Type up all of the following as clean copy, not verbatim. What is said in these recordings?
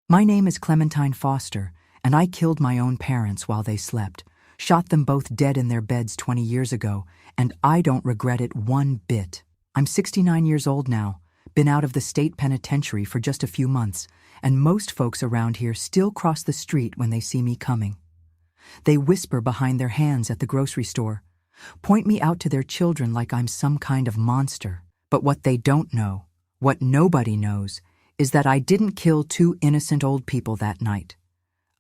My name is Clementine Foster, and I killed my own parents while they slept, shot them both dead in their beds 20 years ago, and I don't regret it one bit. I'm 69 years old now, been out of the state penitentiary for just a few months, and most folks around here still cross the street when they see me coming. They whisper behind their hands at the grocery store, point me out to their children like I'm some kind of monster. But what they don't know, what nobody knows, is that I didn't kill two innocent old people that night.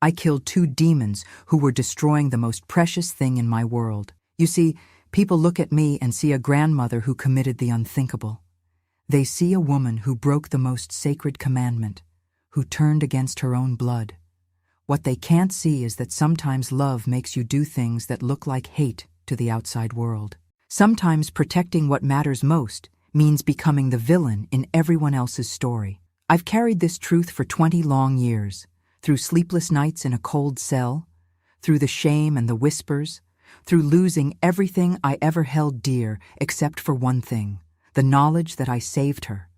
I killed two demons who were destroying the most precious thing in my world. You see, people look at me and see a grandmother who committed the unthinkable. They see a woman who broke the most sacred commandment, who turned against her own blood. What they can't see is that sometimes love makes you do things that look like hate to the outside world. Sometimes protecting what matters most means becoming the villain in everyone else's story. I've carried this truth for 20 long years, through sleepless nights in a cold cell, through the shame and the whispers, through losing everything I ever held dear except for one thing, the knowledge that I saved her,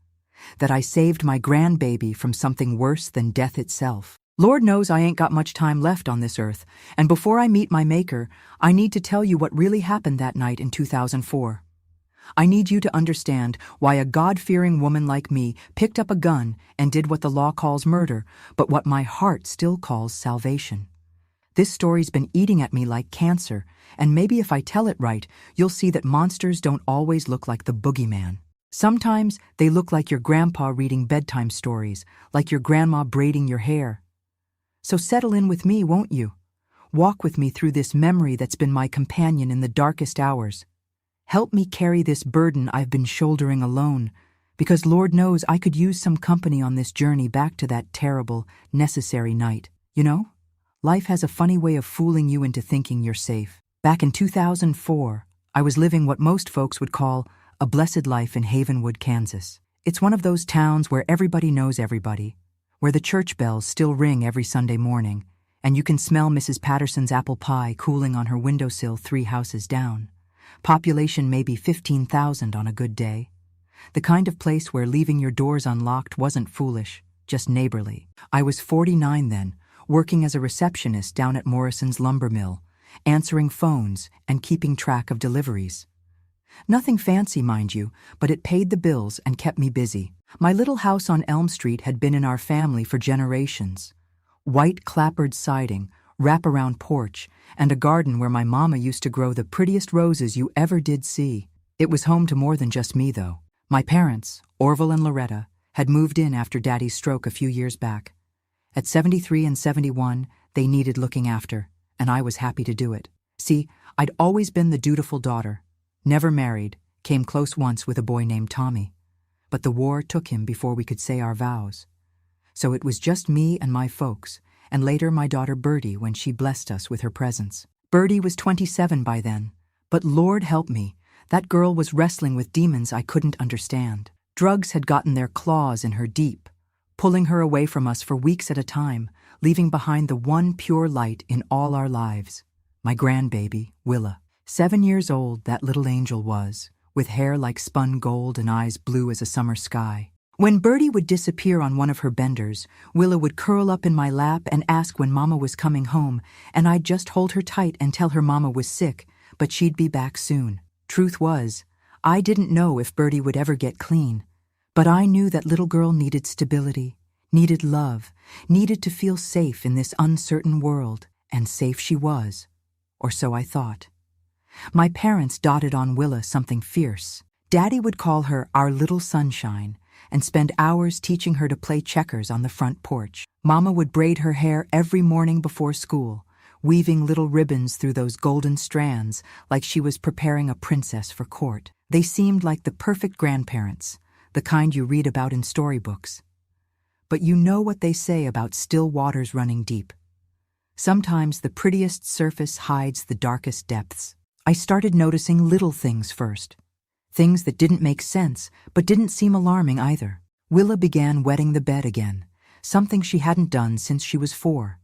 that I saved my grandbaby from something worse than death itself. Lord knows I ain't got much time left on this earth, and before I meet my maker, I need to tell you what really happened that night in 2004. I need you to understand why a God-fearing woman like me picked up a gun and did what the law calls murder, but what my heart still calls salvation. This story's been eating at me like cancer, and maybe if I tell it right, you'll see that monsters don't always look like the boogeyman. Sometimes they look like your grandpa reading bedtime stories, like your grandma braiding your hair. So settle in with me, won't you? Walk with me through this memory that's been my companion in the darkest hours. Help me carry this burden I've been shouldering alone, because Lord knows I could use some company on this journey back to that terrible, necessary night. You know, life has a funny way of fooling you into thinking you're safe. Back in 2004, I was living what most folks would call a blessed life in Havenwood, Kansas. It's one of those towns where everybody knows everybody, where the church bells still ring every Sunday morning, and you can smell Mrs. Patterson's apple pie cooling on her windowsill 3 houses down. Population maybe 15,000 on a good day. The kind of place where leaving your doors unlocked wasn't foolish, just neighborly. I was 49 then, working as a receptionist down at Morrison's lumber mill, answering phones and keeping track of deliveries. Nothing fancy, mind you, but it paid the bills and kept me busy. My little house on Elm Street had been in our family for generations. White clapboard siding, wraparound porch, and a garden where my mama used to grow the prettiest roses you ever did see. It was home to more than just me, though. My parents, Orville and Loretta, had moved in after Daddy's stroke a few years back. At 73 and 71, they needed looking after, and I was happy to do it. See, I'd always been the dutiful daughter. Never married, came close once with a boy named Tommy. But the war took him before we could say our vows. So it was just me and my folks, and later my daughter Birdie when she blessed us with her presence. Birdie was 27 by then, but Lord help me, that girl was wrestling with demons I couldn't understand. Drugs had gotten their claws in her deep, pulling her away from us for weeks at a time, leaving behind the one pure light in all our lives, my grandbaby, Willa. 7 years old that little angel was, with hair like spun gold and eyes blue as a summer sky. When Birdie would disappear on one of her benders, Willa would curl up in my lap and ask when Mama was coming home, and I'd just hold her tight and tell her Mama was sick, but she'd be back soon. Truth was, I didn't know if Birdie would ever get clean, but I knew that little girl needed stability, needed love, needed to feel safe in this uncertain world, and safe she was, or so I thought. My parents dotted on Willa something fierce. Daddy would call her our little sunshine and spend hours teaching her to play checkers on the front porch. Mama would braid her hair every morning before school, weaving little ribbons through those golden strands like she was preparing a princess for court. They seemed like the perfect grandparents, the kind you read about in storybooks. But you know what they say about still waters running deep. Sometimes the prettiest surface hides the darkest depths. I started noticing little things first. Things that didn't make sense, but didn't seem alarming either. Willa began wetting the bed again, something she hadn't done since she was 4.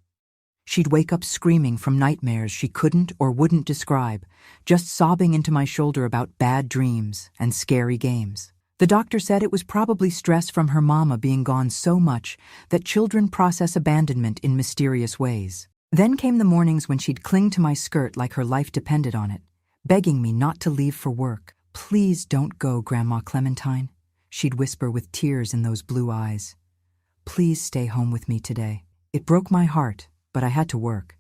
She'd wake up screaming from nightmares she couldn't or wouldn't describe, just sobbing into my shoulder about bad dreams and scary games. The doctor said it was probably stress from her mama being gone so much that children process abandonment in mysterious ways. Then came the mornings when she'd cling to my skirt like her life depended on it, begging me not to leave for work. "Please don't go, Grandma Clementine," she'd whisper with tears in those blue eyes. "Please stay home with me today." It broke my heart, but I had to work.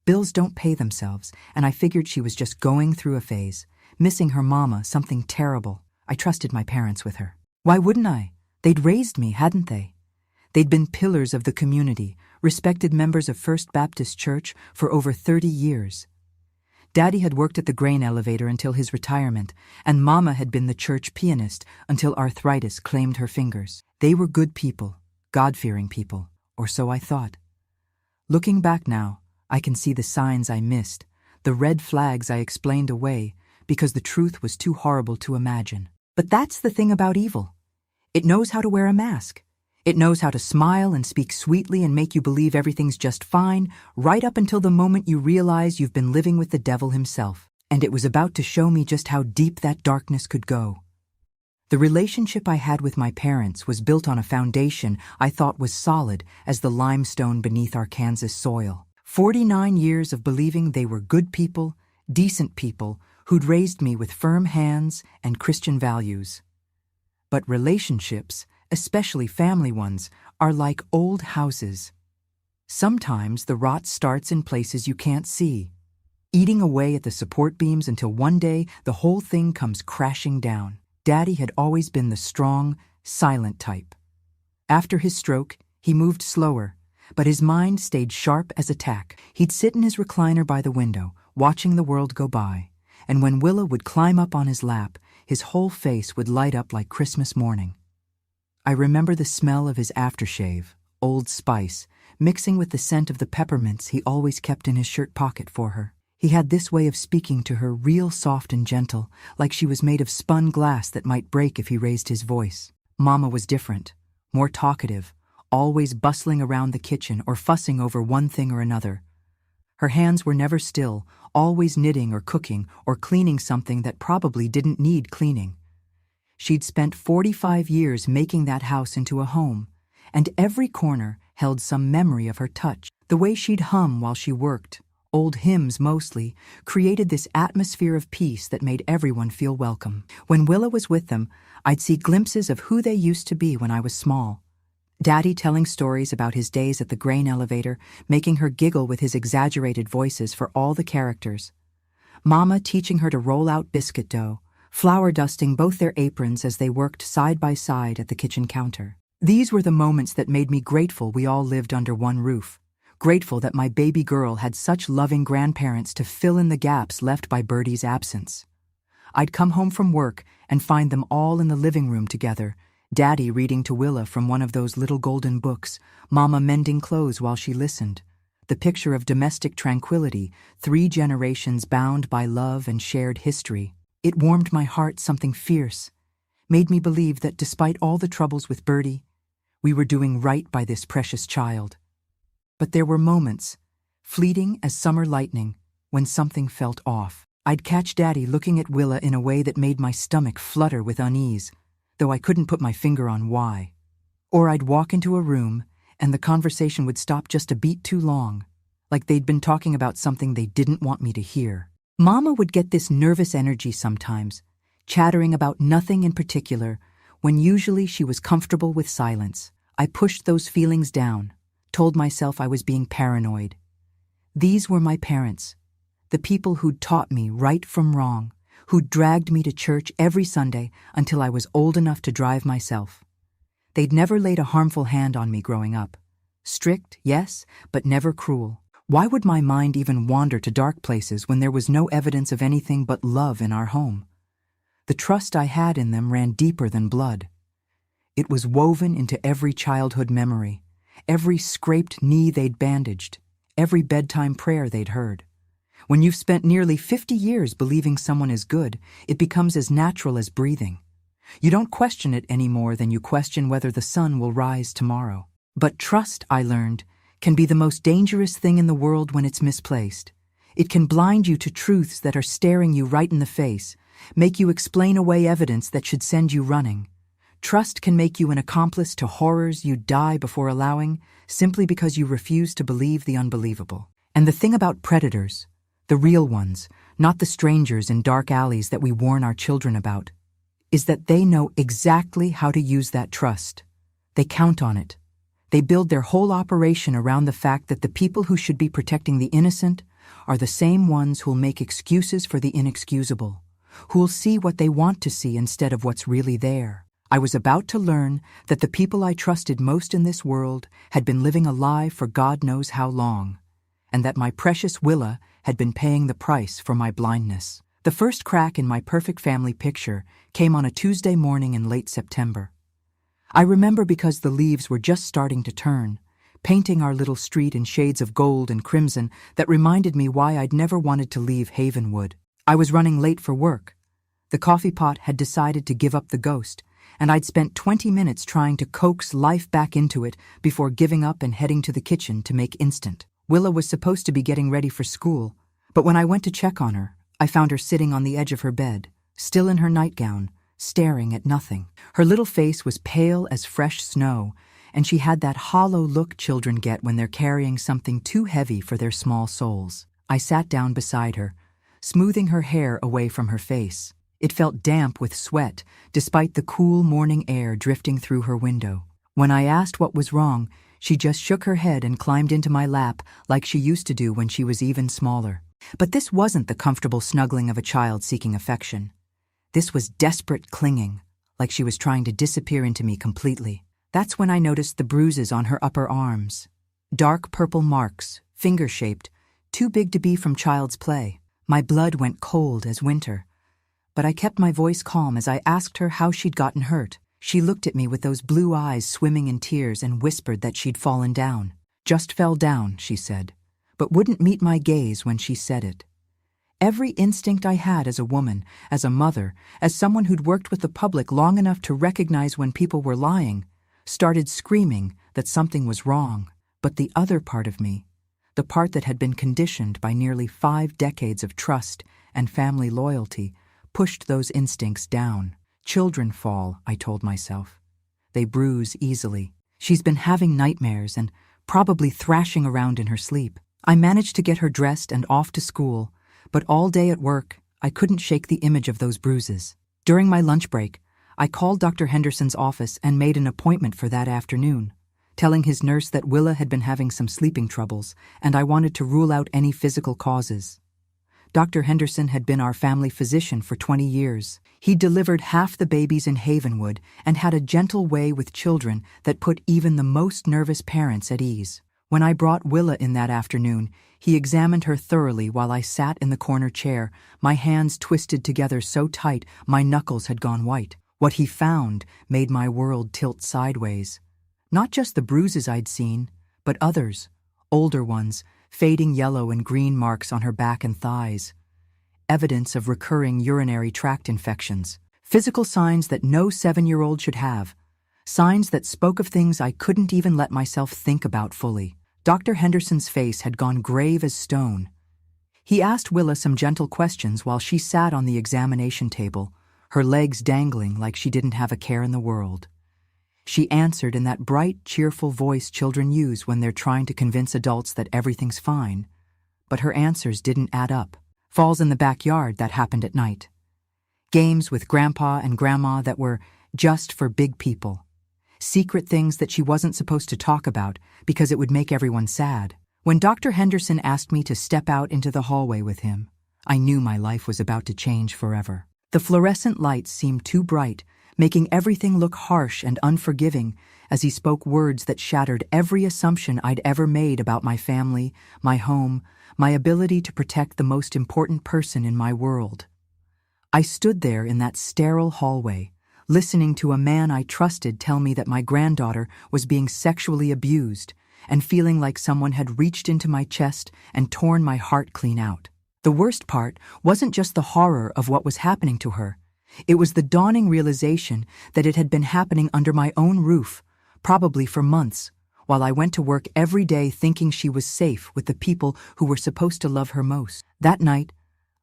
Bills don't pay themselves, and I figured she was just going through a phase, missing her mama, something terrible. I trusted my parents with her. Why wouldn't I? They'd raised me, hadn't they? They'd been pillars of the community, respected members of First Baptist Church for over 30 years. Daddy had worked at the grain elevator until his retirement, and Mama had been the church pianist until arthritis claimed her fingers. They were good people, God-fearing people, or so I thought. Looking back now, I can see the signs I missed, the red flags I explained away because the truth was too horrible to imagine. But that's the thing about evil. It knows how to wear a mask. It knows how to smile and speak sweetly and make you believe everything's just fine, right up until the moment you realize you've been living with the devil himself. And it was about to show me just how deep that darkness could go. The relationship I had with my parents was built on a foundation I thought was solid as the limestone beneath our Kansas soil. 49 years of believing they were good people, decent people, who'd raised me with firm hands and Christian values. But relationships, especially family ones, are like old houses. Sometimes the rot starts in places you can't see, eating away at the support beams until one day the whole thing comes crashing down. Daddy had always been the strong, silent type. After his stroke, he moved slower, but his mind stayed sharp as a tack. He'd sit in his recliner by the window, watching the world go by, and when Willa would climb up on his lap, his whole face would light up like Christmas morning. I remember the smell of his aftershave, Old Spice, mixing with the scent of the peppermints he always kept in his shirt pocket for her. He had this way of speaking to her, real soft and gentle, like she was made of spun glass that might break if he raised his voice. Mama was different, more talkative, always bustling around the kitchen or fussing over one thing or another. Her hands were never still, always knitting or cooking or cleaning something that probably didn't need cleaning. She'd spent 45 years making that house into a home, and every corner held some memory of her touch. The way she'd hum while she worked, old hymns mostly, created this atmosphere of peace that made everyone feel welcome. When Willa was with them, I'd see glimpses of who they used to be when I was small. Daddy telling stories about his days at the grain elevator, making her giggle with his exaggerated voices for all the characters. Mama teaching her to roll out biscuit dough, flour dusting both their aprons as they worked side by side at the kitchen counter. These were the moments that made me grateful we all lived under one roof, grateful that my baby girl had such loving grandparents to fill in the gaps left by Bertie's absence. I'd come home from work and find them all in the living room together, Daddy reading to Willa from one of those little golden books, Mama mending clothes while she listened. The picture of domestic tranquility, 3 generations bound by love and shared history. It warmed my heart something fierce, made me believe that despite all the troubles with Bertie, we were doing right by this precious child. But there were moments, fleeting as summer lightning, when something felt off. I'd catch Daddy looking at Willa in a way that made my stomach flutter with unease, though I couldn't put my finger on why. Or I'd walk into a room, and the conversation would stop just a beat too long, like they'd been talking about something they didn't want me to hear. Mama would get this nervous energy sometimes, chattering about nothing in particular, when usually she was comfortable with silence. I pushed those feelings down, told myself I was being paranoid. These were my parents, the people who'd taught me right from wrong, who dragged me to church every Sunday until I was old enough to drive myself. They'd never laid a harmful hand on me growing up. Strict, yes, but never cruel. Why would my mind even wander to dark places when there was no evidence of anything but love in our home? The trust I had in them ran deeper than blood. It was woven into every childhood memory, every scraped knee they'd bandaged, every bedtime prayer they'd heard. When you've spent nearly 50 years believing someone is good, it becomes as natural as breathing. You don't question it any more than you question whether the sun will rise tomorrow. But trust, I learned, can be the most dangerous thing in the world when it's misplaced. It can blind you to truths that are staring you right in the face, make you explain away evidence that should send you running. Trust can make you an accomplice to horrors you'd die before allowing, simply because you refuse to believe the unbelievable. And the thing about predators, the real ones, not the strangers in dark alleys that we warn our children about, is that they know exactly how to use that trust. They count on it. They build their whole operation around the fact that the people who should be protecting the innocent are the same ones who'll make excuses for the inexcusable, who'll see what they want to see instead of what's really there. I was about to learn that the people I trusted most in this world had been living a lie for God knows how long, and that my precious Willa had been paying the price for my blindness. The first crack in my perfect family picture came on a Tuesday morning in late September. I remember because the leaves were just starting to turn, painting our little street in shades of gold and crimson that reminded me why I'd never wanted to leave Havenwood. I was running late for work. The coffee pot had decided to give up the ghost, and I'd spent 20 minutes trying to coax life back into it before giving up and heading to the kitchen to make instant. Willa was supposed to be getting ready for school, but when I went to check on her, I found her sitting on the edge of her bed, still in her nightgown, staring at nothing. Her little face was pale as fresh snow, and she had that hollow look children get when they're carrying something too heavy for their small souls. I sat down beside her, smoothing her hair away from her face. It felt damp with sweat, despite the cool morning air drifting through her window. When I asked what was wrong, she just shook her head and climbed into my lap like she used to do when she was even smaller. But this wasn't the comfortable snuggling of a child seeking affection. This was desperate clinging, like she was trying to disappear into me completely. That's when I noticed the bruises on her upper arms. Dark purple marks, finger-shaped, too big to be from child's play. My blood went cold as winter. But I kept my voice calm as I asked her how she'd gotten hurt. She looked at me with those blue eyes swimming in tears and whispered that she'd fallen down. Just fell down, she said, but wouldn't meet my gaze when she said it. Every instinct I had as a woman, as a mother, as someone who'd worked with the public long enough to recognize when people were lying, started screaming that something was wrong. But the other part of me, the part that had been conditioned by nearly 5 decades of trust and family loyalty, pushed those instincts down. Children fall, I told myself. They bruise easily. She's been having nightmares and probably thrashing around in her sleep. I managed to get her dressed and off to school, but all day at work, I couldn't shake the image of those bruises. During my lunch break, I called Dr. Henderson's office and made an appointment for that afternoon, telling his nurse that Willa had been having some sleeping troubles and I wanted to rule out any physical causes. Dr. Henderson had been our family physician for 20 years. He delivered half the babies in Havenwood and had a gentle way with children that put even the most nervous parents at ease. When I brought Willa in that afternoon, he examined her thoroughly while I sat in the corner chair, my hands twisted together so tight my knuckles had gone white. What he found made my world tilt sideways. Not just the bruises I'd seen, but others, older ones, fading yellow and green marks on her back and thighs. Evidence of recurring urinary tract infections. Physical signs that no 7-year-old should have. Signs that spoke of things I couldn't even let myself think about fully. Dr. Henderson's face had gone grave as stone. He asked Willa some gentle questions while she sat on the examination table, her legs dangling like she didn't have a care in the world. She answered in that bright, cheerful voice children use when they're trying to convince adults that everything's fine. But her answers didn't add up. Falls in the backyard that happened at night. Games with Grandpa and Grandma that were just for big people. Secret things that she wasn't supposed to talk about because it would make everyone sad. When Dr. Henderson asked me to step out into the hallway with him, I knew my life was about to change forever. The fluorescent lights seemed too bright, making everything look harsh and unforgiving as he spoke words that shattered every assumption I'd ever made about my family, my home, my ability to protect the most important person in my world. I stood there in that sterile hallway, listening to a man I trusted tell me that my granddaughter was being sexually abused and feeling like someone had reached into my chest and torn my heart clean out. The worst part wasn't just the horror of what was happening to her. It was the dawning realization that it had been happening under my own roof, probably for months, while I went to work every day thinking she was safe with the people who were supposed to love her most. That night,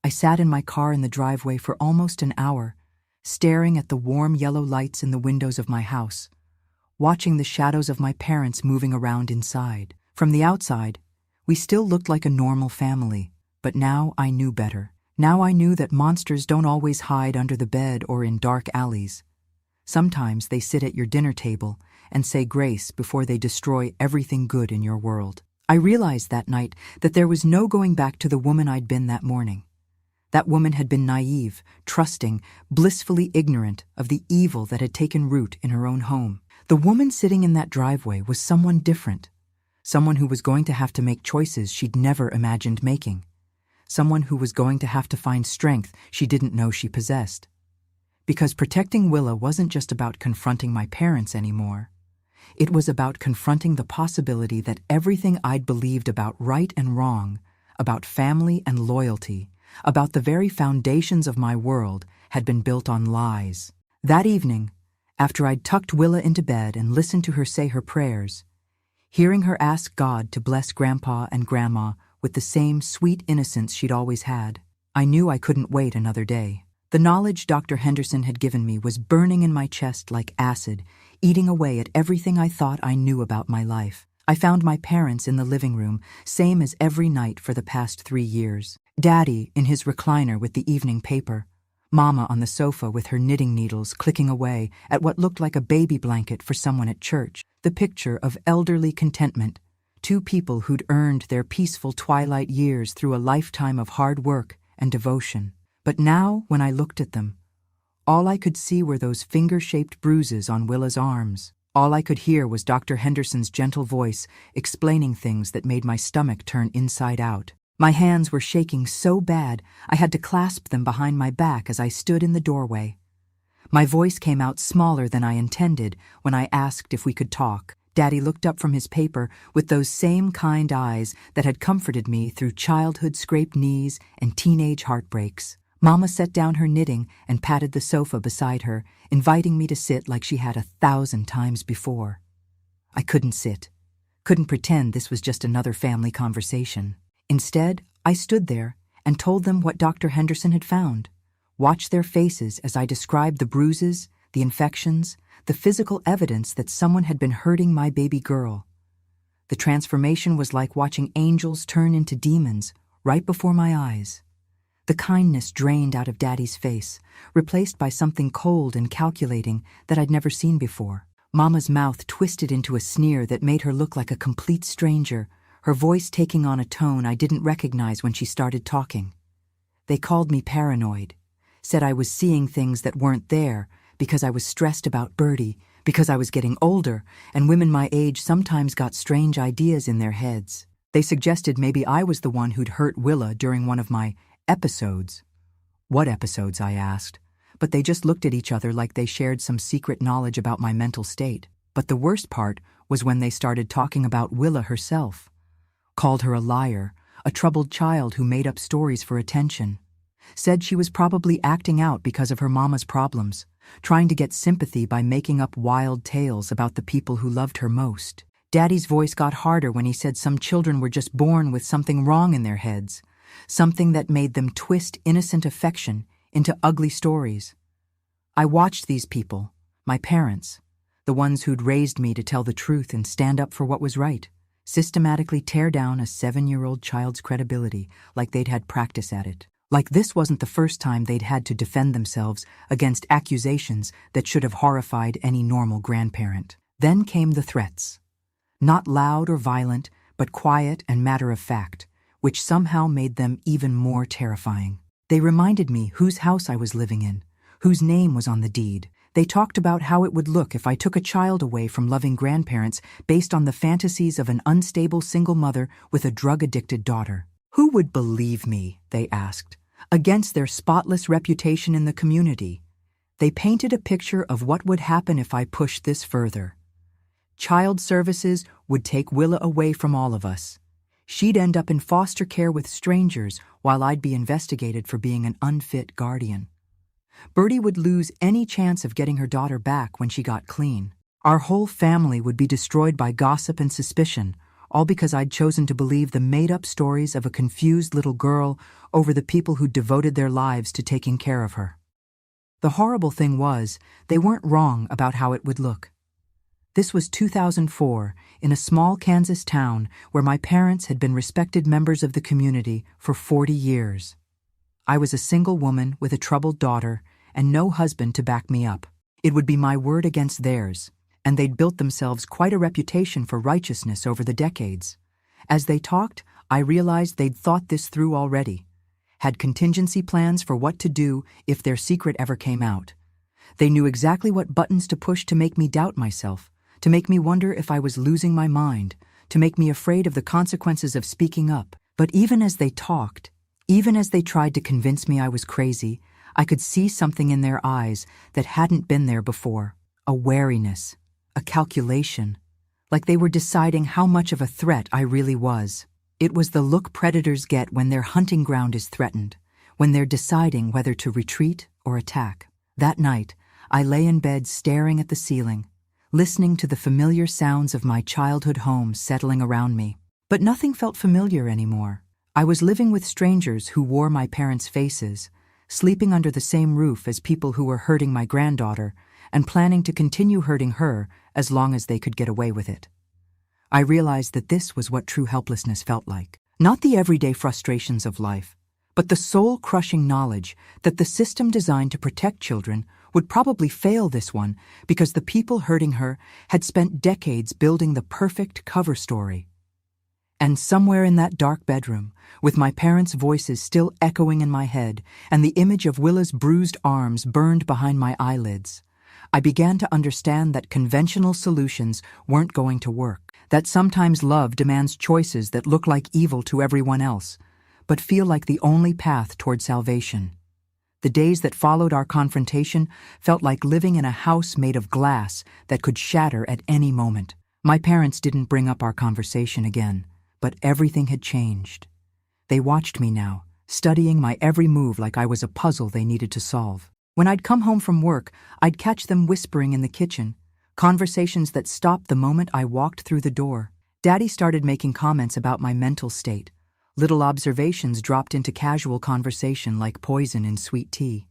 I sat in my car in the driveway for almost an hour, staring at the warm yellow lights in the windows of my house, watching the shadows of my parents moving around inside. From the outside, we still looked like a normal family, but now I knew better. Now I knew that monsters don't always hide under the bed or in dark alleys. Sometimes they sit at your dinner table and say grace before they destroy everything good in your world. I realized that night that there was no going back to the woman I'd been that morning. That woman had been naive, trusting, blissfully ignorant of the evil that had taken root in her own home. The woman sitting in that driveway was someone different, someone who was going to have to make choices she'd never imagined making, someone who was going to have to find strength she didn't know she possessed. Because protecting Willa wasn't just about confronting my parents anymore. It was about confronting the possibility that everything I'd believed about right and wrong, about family and loyalty, about the very foundations of my world, had been built on lies. That evening, after I'd tucked Willa into bed and listened to her say her prayers, hearing her ask God to bless Grandpa and Grandma with the same sweet innocence she'd always had, I knew I couldn't wait another day. The knowledge Dr. Henderson had given me was burning in my chest like acid, eating away at everything I thought I knew about my life. I found my parents in the living room, same as every night for the past 3 years. Daddy in his recliner with the evening paper, Mama on the sofa with her knitting needles clicking away at what looked like a baby blanket for someone at church, the picture of elderly contentment, 2 people who'd earned their peaceful twilight years through a lifetime of hard work and devotion. But now, when I looked at them, all I could see were those finger-shaped bruises on Willa's arms. All I could hear was Dr. Henderson's gentle voice explaining things that made my stomach turn inside out. My hands were shaking so bad I had to clasp them behind my back as I stood in the doorway. My voice came out smaller than I intended when I asked if we could talk. Daddy looked up from his paper with those same kind eyes that had comforted me through childhood scraped knees and teenage heartbreaks. Mama set down her knitting and patted the sofa beside her, inviting me to sit like she had 1,000 times before. I couldn't sit, couldn't pretend this was just another family conversation. Instead, I stood there and told them what Dr. Henderson had found, watched their faces as I described the bruises, the infections, the physical evidence that someone had been hurting my baby girl. The transformation was like watching angels turn into demons right before my eyes. The kindness drained out of Daddy's face, replaced by something cold and calculating that I'd never seen before. Mama's mouth twisted into a sneer that made her look like a complete stranger, her voice taking on a tone I didn't recognize when she started talking. They called me paranoid, said I was seeing things that weren't there because I was stressed about Birdie, because I was getting older, and women my age sometimes got strange ideas in their heads. They suggested maybe I was the one who'd hurt Willa during one of my episodes. What episodes, I asked, but they just looked at each other like they shared some secret knowledge about my mental state. But the worst part was when they started talking about Willa herself. Called her a liar, a troubled child who made up stories for attention. Said she was probably acting out because of her mama's problems, trying to get sympathy by making up wild tales about the people who loved her most. Daddy's voice got harder when he said some children were just born with something wrong in their heads, something that made them twist innocent affection into ugly stories. I watched these people, my parents, the ones who'd raised me to tell the truth and stand up for what was right, systematically tear down a 7-year-old child's credibility like they'd had practice at it. Like this wasn't the first time they'd had to defend themselves against accusations that should have horrified any normal grandparent. Then came the threats. Not loud or violent, but quiet and matter-of-fact, which somehow made them even more terrifying. They reminded me whose house I was living in, whose name was on the deed. They talked about how it would look if I took a child away from loving grandparents based on the fantasies of an unstable single mother with a drug-addicted daughter. Who would believe me, they asked, against their spotless reputation in the community? They painted a picture of what would happen if I pushed this further. Child services would take Willa away from all of us. She'd end up in foster care with strangers while I'd be investigated for being an unfit guardian. Birdie would lose any chance of getting her daughter back when she got clean. Our whole family would be destroyed by gossip and suspicion, all because I'd chosen to believe the made-up stories of a confused little girl over the people who devoted their lives to taking care of her. The horrible thing was, they weren't wrong about how it would look. This was 2004, in a small Kansas town where my parents had been respected members of the community for 40 years. I was a single woman with a troubled daughter and no husband to back me up. It would be my word against theirs, and they'd built themselves quite a reputation for righteousness over the decades. As they talked, I realized they'd thought this through already, had contingency plans for what to do if their secret ever came out. They knew exactly what buttons to push to make me doubt myself, to make me wonder if I was losing my mind, to make me afraid of the consequences of speaking up. But even as they talked, even as they tried to convince me I was crazy, I could see something in their eyes that hadn't been there before. A wariness, a calculation, like they were deciding how much of a threat I really was. It was the look predators get when their hunting ground is threatened, when they're deciding whether to retreat or attack. That night, I lay in bed staring at the ceiling, listening to the familiar sounds of my childhood home settling around me. But nothing felt familiar anymore. I was living with strangers who wore my parents' faces, sleeping under the same roof as people who were hurting my granddaughter and planning to continue hurting her as long as they could get away with it. I realized that this was what true helplessness felt like. Not the everyday frustrations of life, but the soul-crushing knowledge that the system designed to protect children would probably fail this one because the people hurting her had spent decades building the perfect cover story. And somewhere in that dark bedroom, with my parents' voices still echoing in my head and the image of Willa's bruised arms burned behind my eyelids, I began to understand that conventional solutions weren't going to work, that sometimes love demands choices that look like evil to everyone else, but feel like the only path toward salvation. The days that followed our confrontation felt like living in a house made of glass that could shatter at any moment. My parents didn't bring up our conversation again, but everything had changed. They watched me now, studying my every move like I was a puzzle they needed to solve. When I'd come home from work, I'd catch them whispering in the kitchen, conversations that stopped the moment I walked through the door. Daddy started making comments about my mental state. Little observations dropped into casual conversation like poison in sweet tea.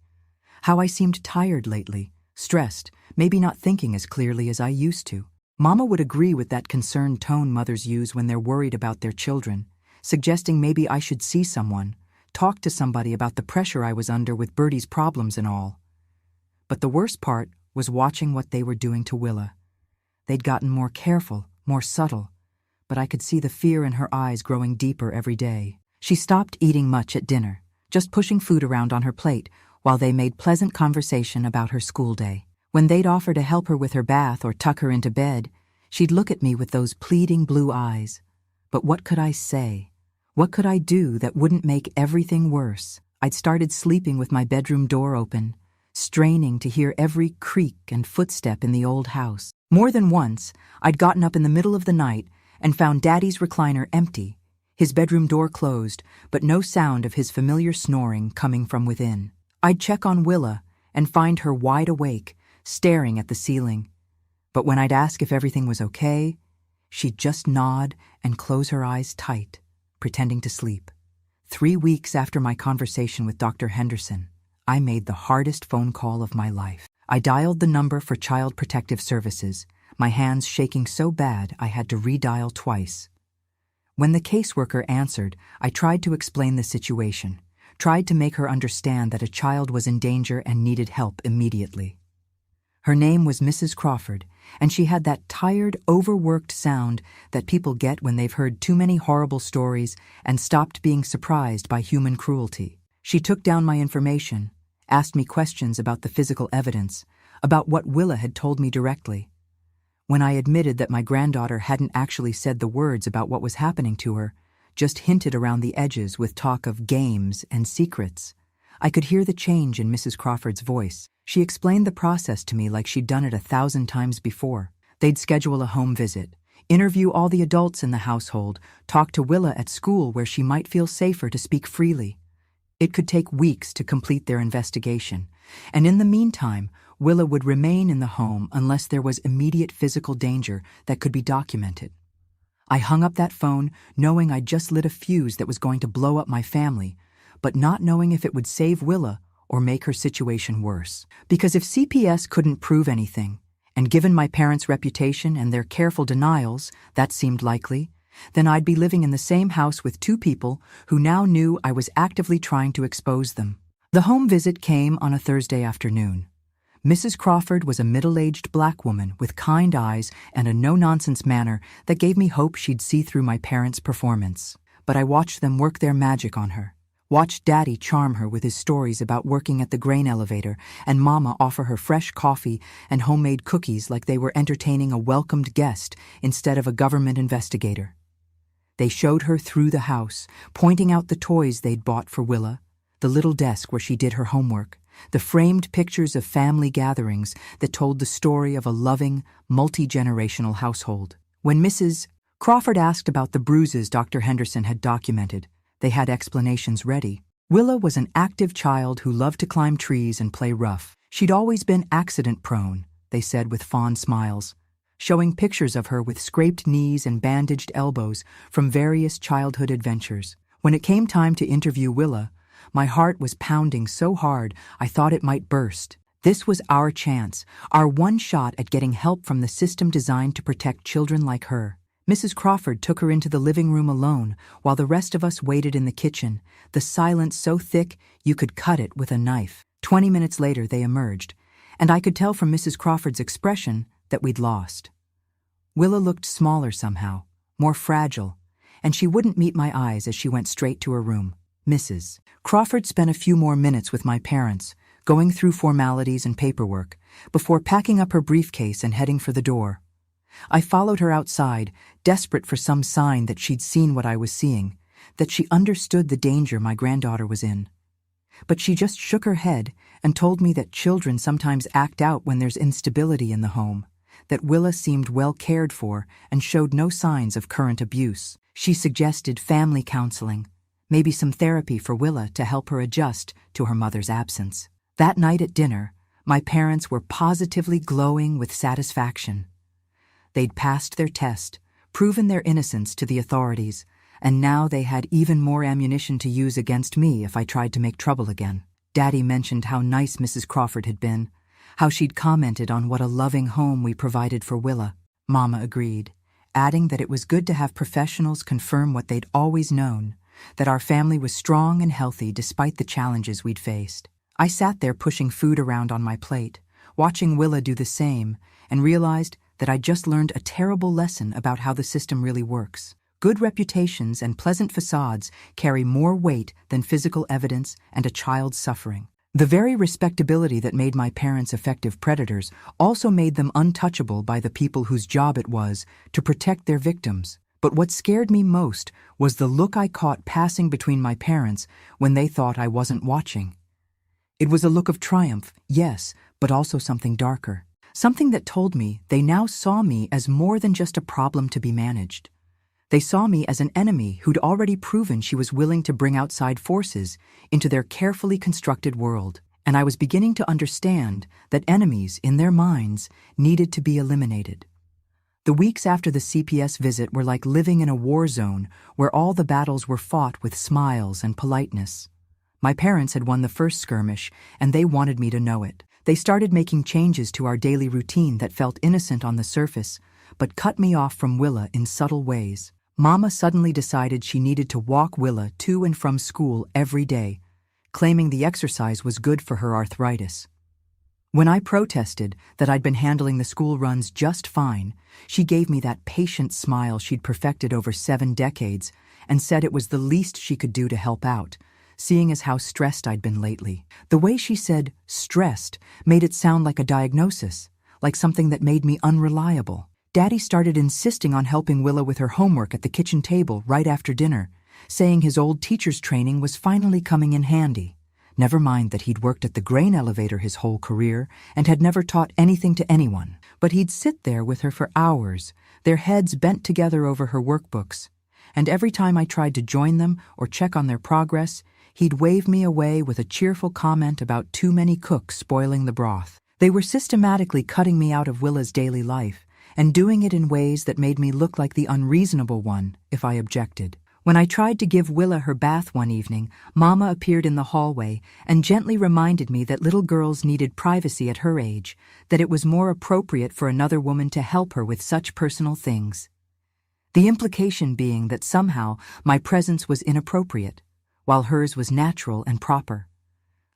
How I seemed tired lately, stressed, maybe not thinking as clearly as I used to. Mama would agree with that concerned tone mothers use when they're worried about their children, suggesting maybe I should see someone, talk to somebody about the pressure I was under with Bertie's problems and all. But the worst part was watching what they were doing to Willa. They'd gotten more careful, more subtle, but I could see the fear in her eyes growing deeper every day. She stopped eating much at dinner, just pushing food around on her plate while they made pleasant conversation about her school day. When they'd offer to help her with her bath or tuck her into bed, she'd look at me with those pleading blue eyes. But what could I say? What could I do that wouldn't make everything worse? I'd started sleeping with my bedroom door open, straining to hear every creak and footstep in the old house. More than once, I'd gotten up in the middle of the night and found Daddy's recliner empty, his bedroom door closed, but no sound of his familiar snoring coming from within. I'd check on Willa and find her wide awake, staring at the ceiling. But when I'd ask if everything was okay, she'd just nod and close her eyes tight, pretending to sleep. 3 weeks after my conversation with Dr. Henderson, I made the hardest phone call of my life. I dialed the number for Child Protective Services, my hands shaking so bad I had to redial twice. When the caseworker answered, I tried to explain the situation, tried to make her understand that a child was in danger and needed help immediately. Her name was Mrs. Crawford, and she had that tired, overworked sound that people get when they've heard too many horrible stories and stopped being surprised by human cruelty. She took down my information, asked me questions about the physical evidence, about what Willa had told me directly. When I admitted that my granddaughter hadn't actually said the words about what was happening to her, just hinted around the edges with talk of games and secrets, I could hear the change in Mrs. Crawford's voice. She explained the process to me like she'd done it 1,000 times before. They'd schedule a home visit, interview all the adults in the household, talk to Willa at school where she might feel safer to speak freely. It could take weeks to complete their investigation, and in the meantime, Willa would remain in the home unless there was immediate physical danger that could be documented. I hung up that phone knowing I'd just lit a fuse that was going to blow up my family, but not knowing if it would save Willa or make her situation worse. Because if CPS couldn't prove anything, and given my parents' reputation and their careful denials, that seemed likely, then I'd be living in the same house with two people who now knew I was actively trying to expose them. The home visit came on a Thursday afternoon. Mrs. Crawford was a middle-aged black woman with kind eyes and a no-nonsense manner that gave me hope she'd see through my parents' performance. But I watched them work their magic on her. Watched Daddy charm her with his stories about working at the grain elevator and Mama offer her fresh coffee and homemade cookies like they were entertaining a welcomed guest instead of a government investigator. They showed her through the house, pointing out the toys they'd bought for Willa, the little desk where she did her homework, the framed pictures of family gatherings that told the story of a loving, multi-generational household. When Mrs. Crawford asked about the bruises Dr. Henderson had documented, they had explanations ready. Willa was an active child who loved to climb trees and play rough. She'd always been accident-prone, they said with fond smiles, showing pictures of her with scraped knees and bandaged elbows from various childhood adventures. When it came time to interview Willa, my heart was pounding so hard I thought it might burst. This was our chance, our one shot at getting help from the system designed to protect children like her. Mrs. Crawford took her into the living room alone while the rest of us waited in the kitchen, the silence so thick you could cut it with a knife. 20 minutes later they emerged, and I could tell from Mrs. Crawford's expression that we'd lost. Willa looked smaller somehow, more fragile, and she wouldn't meet my eyes as she went straight to her room. Mrs. Crawford spent a few more minutes with my parents, going through formalities and paperwork, before packing up her briefcase and heading for the door. I followed her outside, desperate for some sign that she'd seen what I was seeing, that she understood the danger my granddaughter was in. But she just shook her head and told me that children sometimes act out when there's instability in the home, that Willa seemed well cared for and showed no signs of current abuse. She suggested family counseling, maybe some therapy for Willa to help her adjust to her mother's absence. That night at dinner, my parents were positively glowing with satisfaction. They'd passed their test, proven their innocence to the authorities, and now they had even more ammunition to use against me if I tried to make trouble again. Daddy mentioned how nice Mrs. Crawford had been, how she'd commented on what a loving home we provided for Willa. Mama agreed, adding that it was good to have professionals confirm what they'd always known, that our family was strong and healthy despite the challenges we'd faced. I sat there pushing food around on my plate, watching Willa do the same, and realized that I'd just learned a terrible lesson about how the system really works. Good reputations and pleasant facades carry more weight than physical evidence and a child's suffering. The very respectability that made my parents effective predators also made them untouchable by the people whose job it was to protect their victims. But what scared me most was the look I caught passing between my parents when they thought I wasn't watching. It was a look of triumph, yes, but also something darker. Something that told me they now saw me as more than just a problem to be managed. They saw me as an enemy who'd already proven she was willing to bring outside forces into their carefully constructed world. And I was beginning to understand that enemies, in their minds, needed to be eliminated. The weeks after the CPS visit were like living in a war zone where all the battles were fought with smiles and politeness. My parents had won the first skirmish, and they wanted me to know it. They started making changes to our daily routine that felt innocent on the surface, but cut me off from Willa in subtle ways. Mama suddenly decided she needed to walk Willa to and from school every day, claiming the exercise was good for her arthritis. When I protested that I'd been handling the school runs just fine, she gave me that patient smile she'd perfected over 7 decades and said it was the least she could do to help out, seeing as how stressed I'd been lately. The way she said stressed made it sound like a diagnosis, like something that made me unreliable. Daddy started insisting on helping Willa with her homework at the kitchen table right after dinner, saying his old teacher's training was finally coming in handy. Never mind that he'd worked at the grain elevator his whole career and had never taught anything to anyone. But he'd sit there with her for hours, their heads bent together over her workbooks. And every time I tried to join them or check on their progress, he'd wave me away with a cheerful comment about too many cooks spoiling the broth. They were systematically cutting me out of Willa's daily life and doing it in ways that made me look like the unreasonable one if I objected. When I tried to give Willa her bath one evening, Mama appeared in the hallway and gently reminded me that little girls needed privacy at her age, that it was more appropriate for another woman to help her with such personal things. The implication being that somehow my presence was inappropriate, while hers was natural and proper.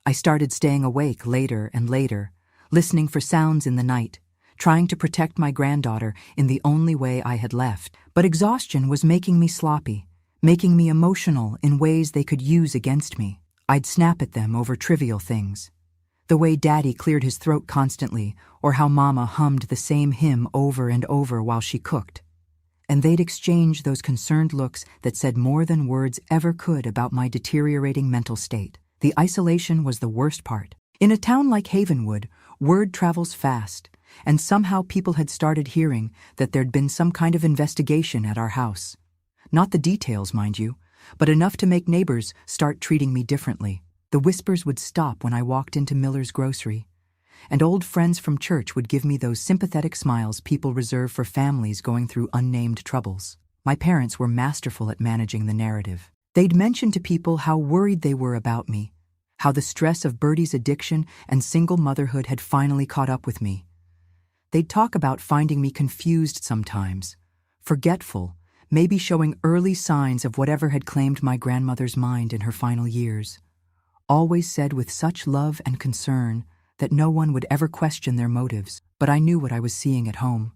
I started staying awake later and later, listening for sounds in the night, trying to protect my granddaughter in the only way I had left. But exhaustion was making me sloppy, making me emotional in ways they could use against me. I'd snap at them over trivial things. The way Daddy cleared his throat constantly, or how Mama hummed the same hymn over and over while she cooked. And they'd exchange those concerned looks that said more than words ever could about my deteriorating mental state. The isolation was the worst part. In a town like Havenwood, word travels fast, and somehow people had started hearing that there'd been some kind of investigation at our house. Not the details, mind you, but enough to make neighbors start treating me differently. The whispers would stop when I walked into Miller's grocery, and old friends from church would give me those sympathetic smiles people reserve for families going through unnamed troubles. My parents were masterful at managing the narrative. They'd mention to people how worried they were about me, how the stress of Bertie's addiction and single motherhood had finally caught up with me. They'd talk about finding me confused sometimes, forgetful, maybe showing early signs of whatever had claimed my grandmother's mind in her final years. Always said with such love and concern that no one would ever question their motives, but I knew what I was seeing at home.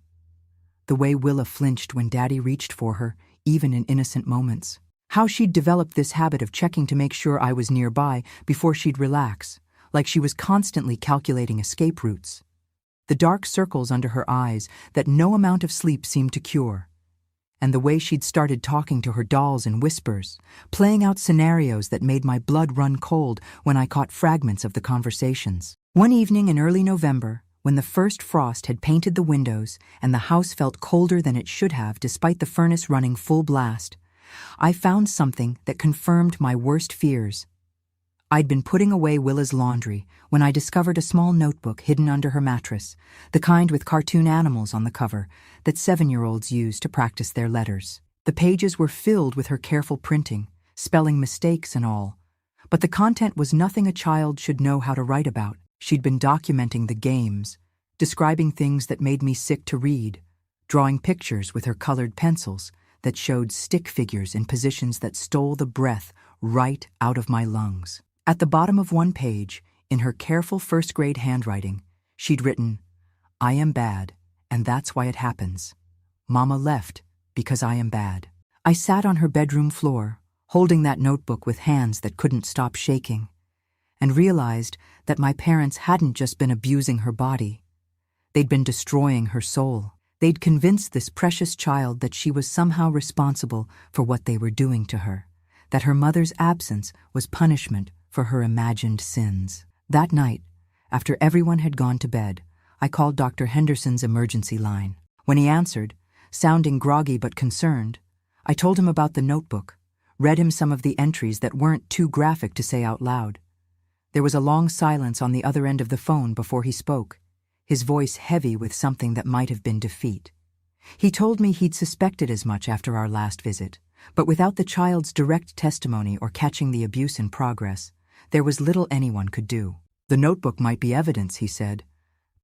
The way Willa flinched when Daddy reached for her, even in innocent moments. How she'd developed this habit of checking to make sure I was nearby before she'd relax, like she was constantly calculating escape routes. The dark circles under her eyes that no amount of sleep seemed to cure. And the way she'd started talking to her dolls in whispers, playing out scenarios that made my blood run cold when I caught fragments of the conversations. One evening in early November, when the first frost had painted the windows and the house felt colder than it should have despite the furnace running full blast, I found something that confirmed my worst fears. I'd been putting away Willa's laundry when I discovered a small notebook hidden under her mattress, the kind with cartoon animals on the cover that 7-year-olds use to practice their letters. The pages were filled with her careful printing, spelling mistakes and all, but the content was nothing a child should know how to write about. She'd been documenting the games, describing things that made me sick to read, drawing pictures with her colored pencils that showed stick figures in positions that stole the breath right out of my lungs. At the bottom of one page, in her careful first-grade handwriting, she'd written, "I am bad, and that's why it happens. Mama left because I am bad." I sat on her bedroom floor, holding that notebook with hands that couldn't stop shaking, and realized that my parents hadn't just been abusing her body. They'd been destroying her soul. They'd convinced this precious child that she was somehow responsible for what they were doing to her, that her mother's absence was punishment for her imagined sins. That night, after everyone had gone to bed, I called Dr. Henderson's emergency line. When he answered, sounding groggy but concerned, I told him about the notebook, read him some of the entries that weren't too graphic to say out loud. There was a long silence on the other end of the phone before he spoke, his voice heavy with something that might have been defeat. He told me he'd suspected as much after our last visit, but without the child's direct testimony or catching the abuse in progress, there was little anyone could do. The notebook might be evidence, he said,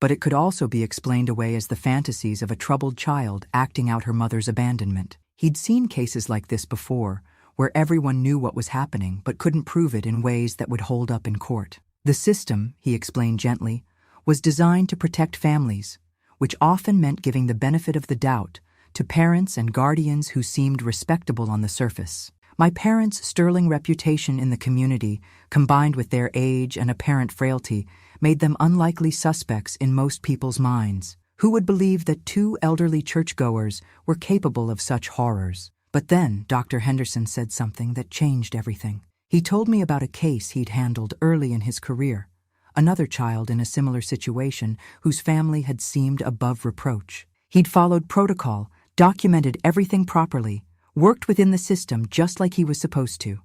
but it could also be explained away as the fantasies of a troubled child acting out her mother's abandonment. He'd seen cases like this before, where everyone knew what was happening but couldn't prove it in ways that would hold up in court. The system, he explained gently, was designed to protect families, which often meant giving the benefit of the doubt to parents and guardians who seemed respectable on the surface. My parents' sterling reputation in the community, combined with their age and apparent frailty, made them unlikely suspects in most people's minds. Who would believe that two elderly churchgoers were capable of such horrors? But then Dr. Henderson said something that changed everything. He told me about a case he'd handled early in his career, another child in a similar situation whose family had seemed above reproach. He'd followed protocol, documented everything properly, worked within the system just like he was supposed to.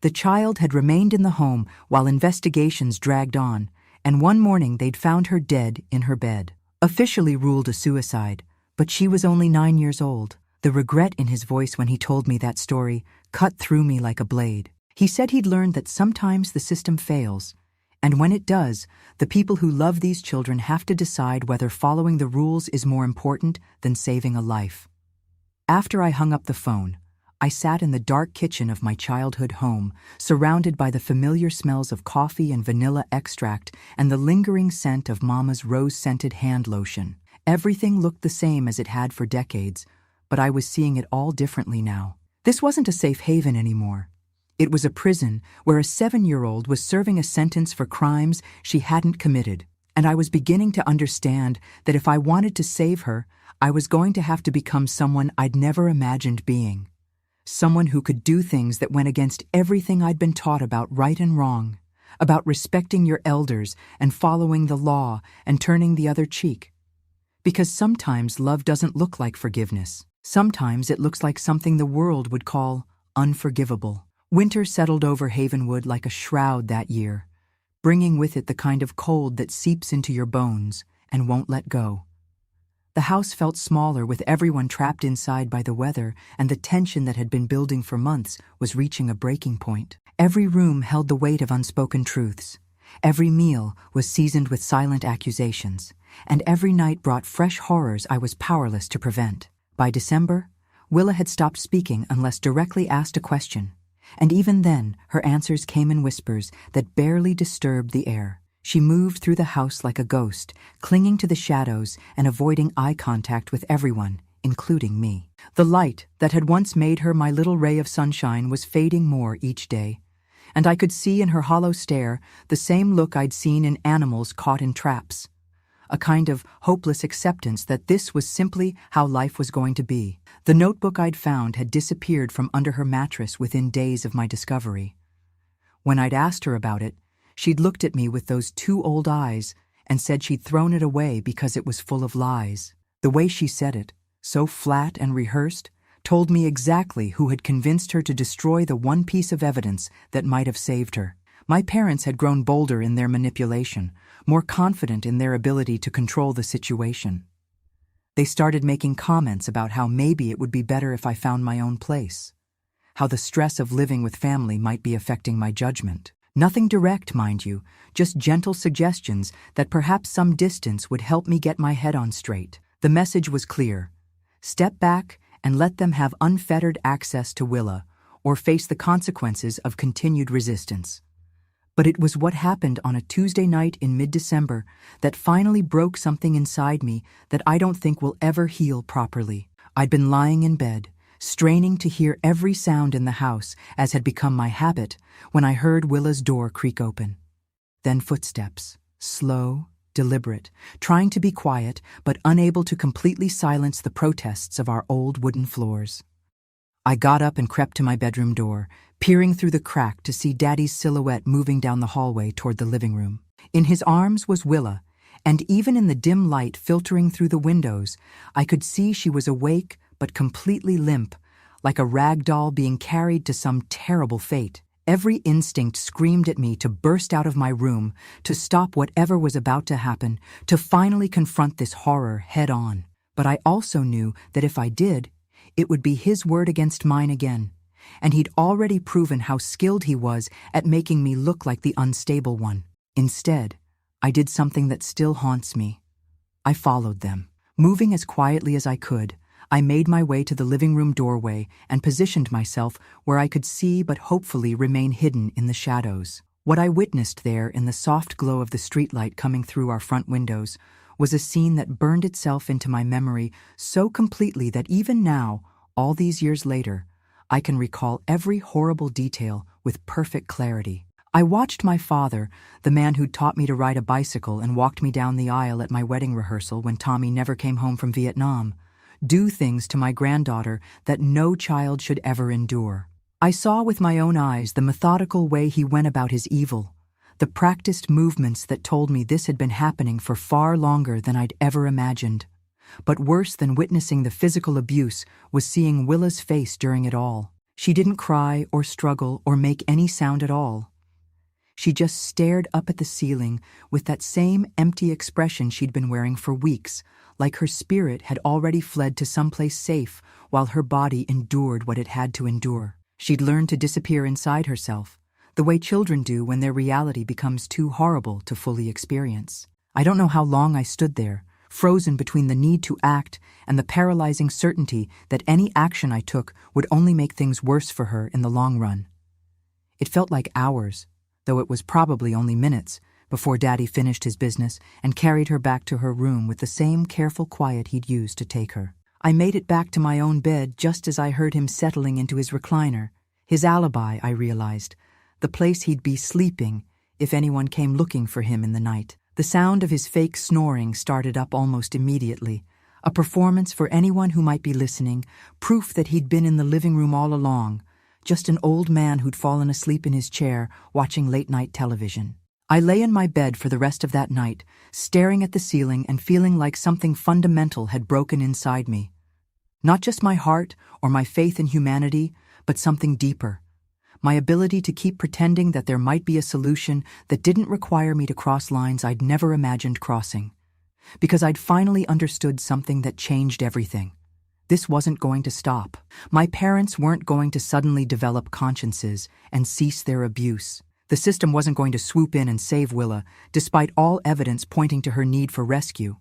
The child had remained in the home while investigations dragged on, and one morning they'd found her dead in her bed. Officially ruled a suicide, But she was only 9 years old. The regret in his voice when he told me that story cut through me like a blade. He said he'd learned that sometimes the system fails, and when it does, the people who love these children have to decide whether following the rules is more important than saving a life. After I hung up the phone, I sat in the dark kitchen of my childhood home, surrounded by the familiar smells of coffee and vanilla extract and the lingering scent of Mama's rose-scented hand lotion. Everything looked the same as it had for decades, but I was seeing it all differently now. This wasn't a safe haven anymore. It was a prison where a 7-year-old was serving a sentence for crimes she hadn't committed, and I was beginning to understand that if I wanted to save her, I was going to have to become someone I'd never imagined being. Someone who could do things that went against everything I'd been taught about right and wrong, about respecting your elders and following the law and turning the other cheek. Because sometimes love doesn't look like forgiveness. Sometimes it looks like something the world would call unforgivable. Winter settled over Havenwood like a shroud that year, bringing with it the kind of cold that seeps into your bones and won't let go. The house felt smaller with everyone trapped inside by the weather, and the tension that had been building for months was reaching a breaking point. Every room held the weight of unspoken truths. Every meal was seasoned with silent accusations, and every night brought fresh horrors I was powerless to prevent. By December, Willa had stopped speaking unless directly asked a question, and even then her answers came in whispers that barely disturbed the air. She moved through the house like a ghost, clinging to the shadows and avoiding eye contact with everyone, including me. The light that had once made her my little ray of sunshine was fading more each day, and I could see in her hollow stare the same look I'd seen in animals caught in traps, a kind of hopeless acceptance that this was simply how life was going to be. The notebook I'd found had disappeared from under her mattress within days of my discovery. When I'd asked her about it, she'd looked at me with those 2 old eyes and said she'd thrown it away because it was full of lies. The way she said it, so flat and rehearsed, told me exactly who had convinced her to destroy the one piece of evidence that might have saved her. My parents had grown bolder in their manipulation, more confident in their ability to control the situation. They started making comments about how maybe it would be better if I found my own place, how the stress of living with family might be affecting my judgment. Nothing direct, mind you, just gentle suggestions that perhaps some distance would help me get my head on straight. The message was clear: step back and let them have unfettered access to Willa, or face the consequences of continued resistance. But it was what happened on a Tuesday night in mid-December that finally broke something inside me that I don't think will ever heal properly. I'd been lying in bed, straining to hear every sound in the house, as had become my habit, when I heard Willa's door creak open. Then footsteps, slow, deliberate, trying to be quiet, but unable to completely silence the protests of our old wooden floors. I got up and crept to my bedroom door, peering through the crack to see Daddy's silhouette moving down the hallway toward the living room. In his arms was Willa, and even in the dim light filtering through the windows, I could see she was awake but completely limp, like a rag doll being carried to some terrible fate. Every instinct screamed at me to burst out of my room, to stop whatever was about to happen, to finally confront this horror head-on. But I also knew that if I did, it would be his word against mine again, and he'd already proven how skilled he was at making me look like the unstable one. Instead, I did something that still haunts me. I followed them. Moving as quietly as I could, I made my way to the living room doorway and positioned myself where I could see but hopefully remain hidden in the shadows. What I witnessed there in the soft glow of the streetlight coming through our front windows was a scene that burned itself into my memory so completely that even now, all these years later, I can recall every horrible detail with perfect clarity. I watched my father, the man who'd taught me to ride a bicycle and walked me down the aisle at my wedding rehearsal when Tommy never came home from Vietnam, do things to my granddaughter that no child should ever endure. I saw with my own eyes the methodical way he went about his evil, the practiced movements that told me this had been happening for far longer than I'd ever imagined. But worse than witnessing the physical abuse was seeing Willa's face during it all. She didn't cry or struggle or make any sound at all. She just stared up at the ceiling with that same empty expression she'd been wearing for weeks, like her spirit had already fled to someplace safe while her body endured what it had to endure. She'd learned to disappear inside herself, the way children do when their reality becomes too horrible to fully experience. I don't know how long I stood there, frozen between the need to act and the paralyzing certainty that any action I took would only make things worse for her in the long run. It felt like hours, though it was probably only minutes, before Daddy finished his business and carried her back to her room with the same careful quiet he'd used to take her. I made it back to my own bed just as I heard him settling into his recliner, his alibi, I realized, the place he'd be sleeping if anyone came looking for him in the night. The sound of his fake snoring started up almost immediately, a performance for anyone who might be listening, proof that he'd been in the living room all along, just an old man who'd fallen asleep in his chair watching late-night television. I lay in my bed for the rest of that night, staring at the ceiling and feeling like something fundamental had broken inside me. Not just my heart or my faith in humanity, but something deeper. My ability to keep pretending that there might be a solution that didn't require me to cross lines I'd never imagined crossing. Because I'd finally understood something that changed everything. This wasn't going to stop. My parents weren't going to suddenly develop consciences and cease their abuse. The system wasn't going to swoop in and save Willa, despite all evidence pointing to her need for rescue.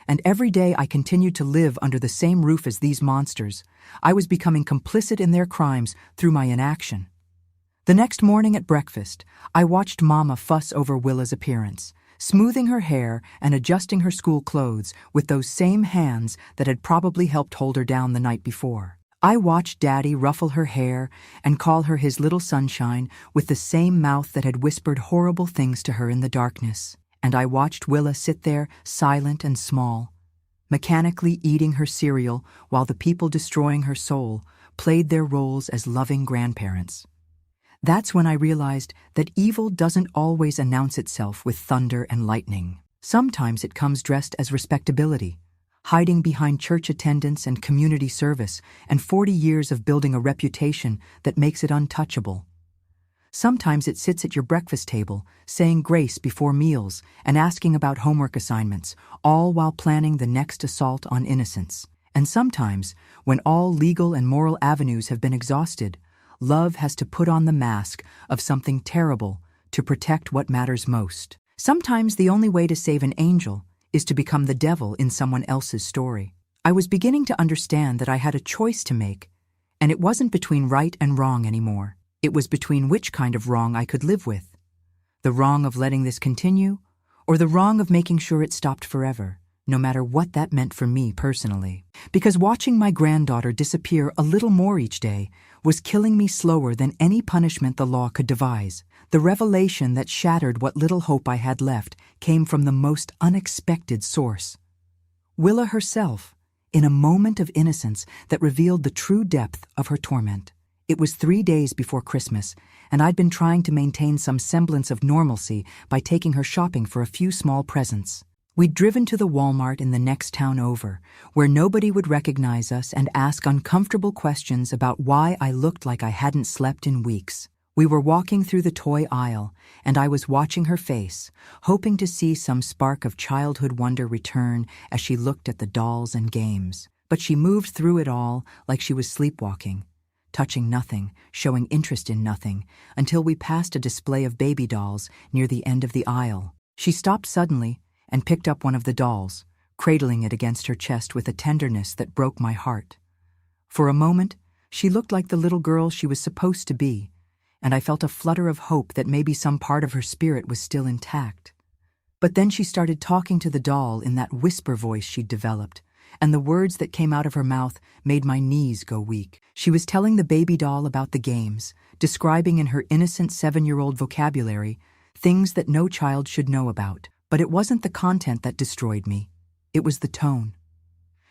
And every day I continued to live under the same roof as these monsters, I was becoming complicit in their crimes through my inaction. The next morning at breakfast, I watched Mama fuss over Willa's appearance, smoothing her hair and adjusting her school clothes with those same hands that had probably helped hold her down the night before. I watched Daddy ruffle her hair and call her his little sunshine with the same mouth that had whispered horrible things to her in the darkness. And I watched Willa sit there, silent and small, mechanically eating her cereal while the people destroying her soul played their roles as loving grandparents. That's when I realized that evil doesn't always announce itself with thunder and lightning. Sometimes it comes dressed as respectability, hiding behind church attendance and community service and 40 years of building a reputation that makes it untouchable. Sometimes it sits at your breakfast table, saying grace before meals and asking about homework assignments, all while planning the next assault on innocence. And sometimes, when all legal and moral avenues have been exhausted, love has to put on the mask of something terrible to protect what matters most. Sometimes the only way to save an angel is to become the devil in someone else's story. I was beginning to understand that I had a choice to make, and it wasn't between right and wrong anymore. It was between which kind of wrong I could live with. The wrong of letting this continue, or the wrong of making sure it stopped forever, no matter what that meant for me personally. Because watching my granddaughter disappear a little more each day was killing me slower than any punishment the law could devise. The revelation that shattered what little hope I had left came from the most unexpected source. Willa herself, in a moment of innocence that revealed the true depth of her torment. It was 3 days before Christmas, and I'd been trying to maintain some semblance of normalcy by taking her shopping for a few small presents. We'd driven to the Walmart in the next town over, where nobody would recognize us and ask uncomfortable questions about why I looked like I hadn't slept in weeks. We were walking through the toy aisle, and I was watching her face, hoping to see some spark of childhood wonder return as she looked at the dolls and games. But she moved through it all like she was sleepwalking, touching nothing, showing interest in nothing, until we passed a display of baby dolls near the end of the aisle. She stopped suddenly and picked up one of the dolls, cradling it against her chest with a tenderness that broke my heart. For a moment, she looked like the little girl she was supposed to be, and I felt a flutter of hope that maybe some part of her spirit was still intact. But then she started talking to the doll in that whisper voice she'd developed, and the words that came out of her mouth made my knees go weak. She was telling the baby doll about the games, describing in her innocent 7-year-old vocabulary things that no child should know about. But it wasn't the content that destroyed me. It was the tone.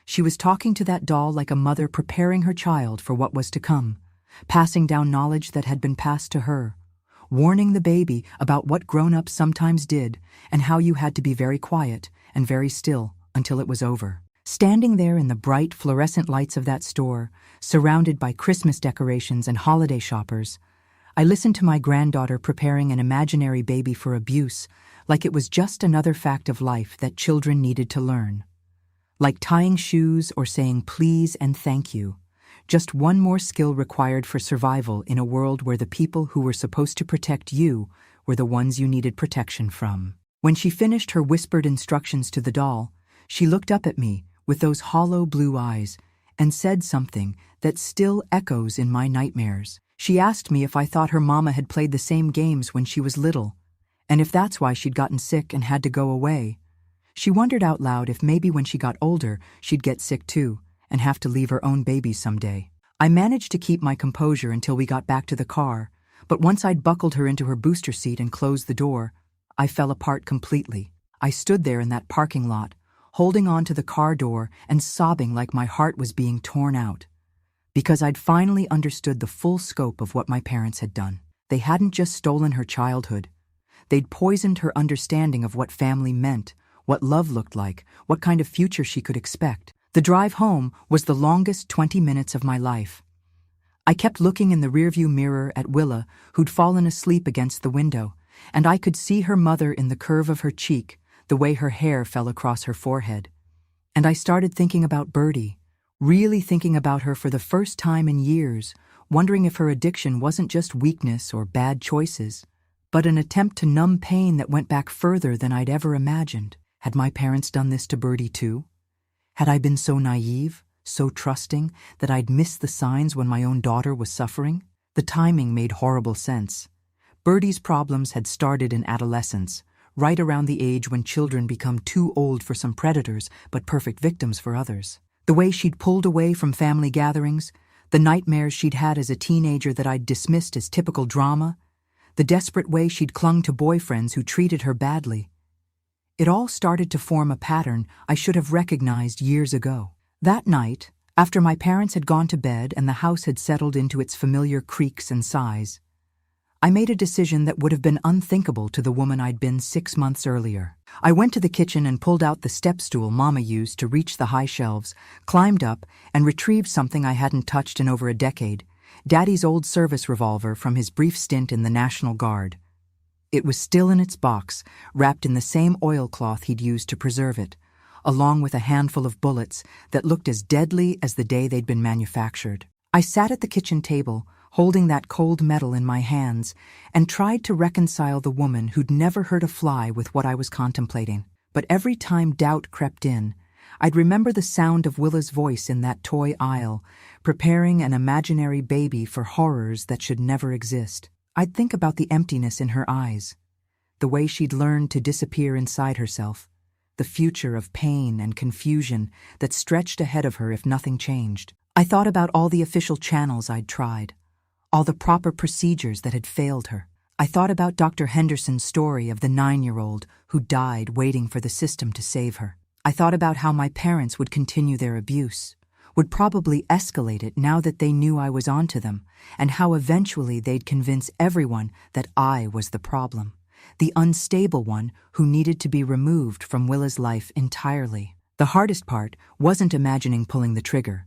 She was talking to that doll like a mother preparing her child for what was to come, passing down knowledge that had been passed to her, warning the baby about what grown-ups sometimes did and how you had to be very quiet and very still until it was over. Standing there in the bright fluorescent lights of that store, surrounded by Christmas decorations and holiday shoppers, I listened to my granddaughter preparing an imaginary baby for abuse, like it was just another fact of life that children needed to learn. Like tying shoes or saying please and thank you. Just one more skill required for survival in a world where the people who were supposed to protect you were the ones you needed protection from. When she finished her whispered instructions to the doll, she looked up at me with those hollow blue eyes and said something that still echoes in my nightmares. She asked me if I thought her mama had played the same games when she was little, and if that's why she'd gotten sick and had to go away. She wondered out loud if maybe when she got older, she'd get sick too, and have to leave her own babies someday. I managed to keep my composure until we got back to the car, but once I'd buckled her into her booster seat and closed the door, I fell apart completely. I stood there in that parking lot, holding on to the car door and sobbing like my heart was being torn out. Because I'd finally understood the full scope of what my parents had done. They hadn't just stolen her childhood. They'd poisoned her understanding of what family meant, what love looked like, what kind of future she could expect. The drive home was the longest 20 minutes of my life. I kept looking in the rearview mirror at Willa, who'd fallen asleep against the window, and I could see her mother in the curve of her cheek, the way her hair fell across her forehead. And I started thinking about Birdie, really thinking about her for the first time in years, wondering if her addiction wasn't just weakness or bad choices, but an attempt to numb pain that went back further than I'd ever imagined. Had my parents done this to Birdie too? Had I been so naive, so trusting, that I'd missed the signs when my own daughter was suffering? The timing made horrible sense. Birdie's problems had started in adolescence, right around the age when children become too old for some predators but perfect victims for others. The way she'd pulled away from family gatherings, the nightmares she'd had as a teenager that I'd dismissed as typical drama, the desperate way she'd clung to boyfriends who treated her badly. It all started to form a pattern I should have recognized years ago. That night, after my parents had gone to bed and the house had settled into its familiar creaks and sighs, I made a decision that would have been unthinkable to the woman I'd been 6 months earlier. I went to the kitchen and pulled out the step stool Mama used to reach the high shelves, climbed up, and retrieved something I hadn't touched in over a decade, Daddy's old service revolver from his brief stint in the National Guard. It was still in its box, wrapped in the same oilcloth he'd used to preserve it, along with a handful of bullets that looked as deadly as the day they'd been manufactured. I sat at the kitchen table, holding that cold metal in my hands, and tried to reconcile the woman who'd never hurt a fly with what I was contemplating. But every time doubt crept in, I'd remember the sound of Willa's voice in that toy aisle, preparing an imaginary baby for horrors that should never exist. I'd think about the emptiness in her eyes, the way she'd learned to disappear inside herself, the future of pain and confusion that stretched ahead of her if nothing changed. I thought about all the official channels I'd tried, all the proper procedures that had failed her. I thought about Dr. Henderson's story of the 9-year-old who died waiting for the system to save her. I thought about how my parents would continue their abuse, would probably escalate it now that they knew I was onto them, and how eventually they'd convince everyone that I was the problem, the unstable one who needed to be removed from Willa's life entirely. The hardest part wasn't imagining pulling the trigger.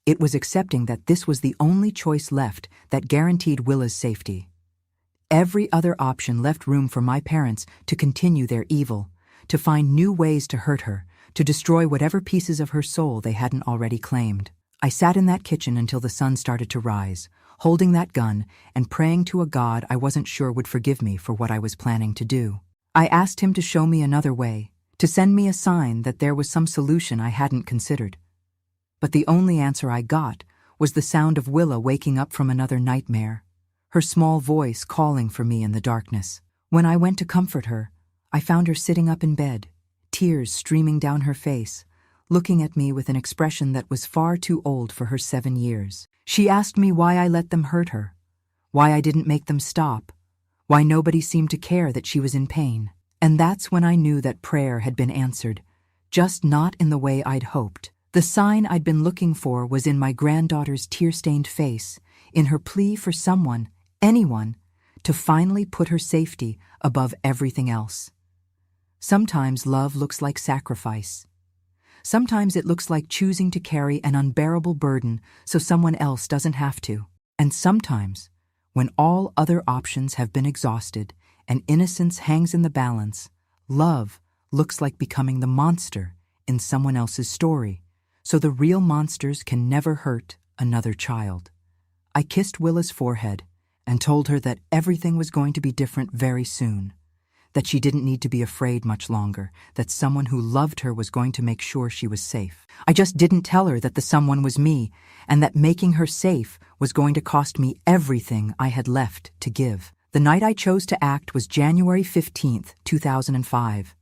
It was accepting that this was the only choice left that guaranteed Willa's safety. Every other option left room for my parents to continue their evil, to find new ways to hurt her, to destroy whatever pieces of her soul they hadn't already claimed. I sat in that kitchen until the sun started to rise, holding that gun and praying to a God I wasn't sure would forgive me for what I was planning to do. I asked him to show me another way, to send me a sign that there was some solution I hadn't considered. But the only answer I got was the sound of Willa waking up from another nightmare, her small voice calling for me in the darkness. When I went to comfort her, I found her sitting up in bed, tears streaming down her face, looking at me with an expression that was far too old for her 7 years. She asked me why I let them hurt her, why I didn't make them stop, why nobody seemed to care that she was in pain. And that's when I knew that prayer had been answered, just not in the way I'd hoped. The sign I'd been looking for was in my granddaughter's tear-stained face, in her plea for someone, anyone, to finally put her safety above everything else. Sometimes love looks like sacrifice. Sometimes it looks like choosing to carry an unbearable burden so someone else doesn't have to. And sometimes, When all other options have been exhausted and innocence hangs in the balance, love looks like becoming the monster in someone else's story, so the real monsters can never hurt another child. I kissed Willa's forehead and told her that everything was going to be different very soon, that she didn't need to be afraid much longer, that someone who loved her was going to make sure she was safe. I just didn't tell her that the someone was me, and that making her safe was going to cost me everything I had left to give. The night I chose to act was January 15th, 2005.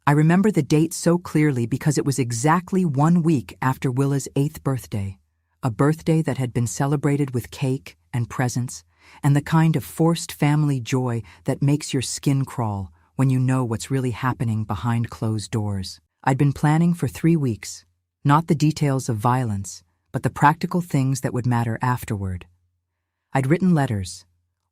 I remember the date so clearly because it was exactly 1 week after Willa's 8th birthday, a birthday that had been celebrated with cake and presents, and the kind of forced family joy that makes your skin crawl when you know what's really happening behind closed doors. I'd been planning for 3 weeks, not the details of violence, but the practical things that would matter afterward. I'd written letters,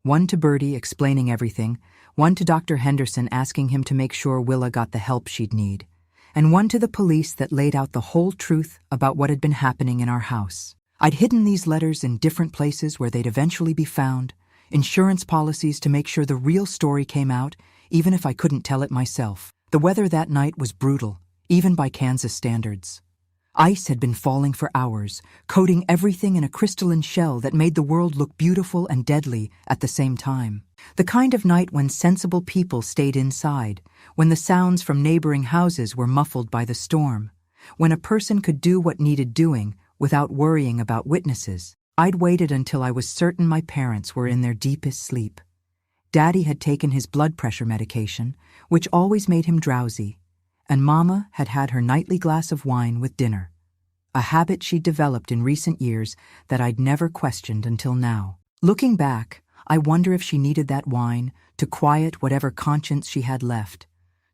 one to Bertie explaining everything, one to Dr. Henderson asking him to make sure Willa got the help she'd need, and one to the police that laid out the whole truth about what had been happening in our house. I'd hidden these letters in different places where they'd eventually be found, insurance policies to make sure the real story came out, even if I couldn't tell it myself. The weather that night was brutal, even by Kansas standards. Ice had been falling for hours, coating everything in a crystalline shell that made the world look beautiful and deadly at the same time. The kind of night when sensible people stayed inside, when the sounds from neighboring houses were muffled by the storm, when a person could do what needed doing without worrying about witnesses. I'd waited until I was certain my parents were in their deepest sleep. Daddy had taken his blood pressure medication, which always made him drowsy, and Mama had had her nightly glass of wine with dinner, a habit she'd developed in recent years that I'd never questioned until now. Looking back, I wonder if she needed that wine to quiet whatever conscience she had left,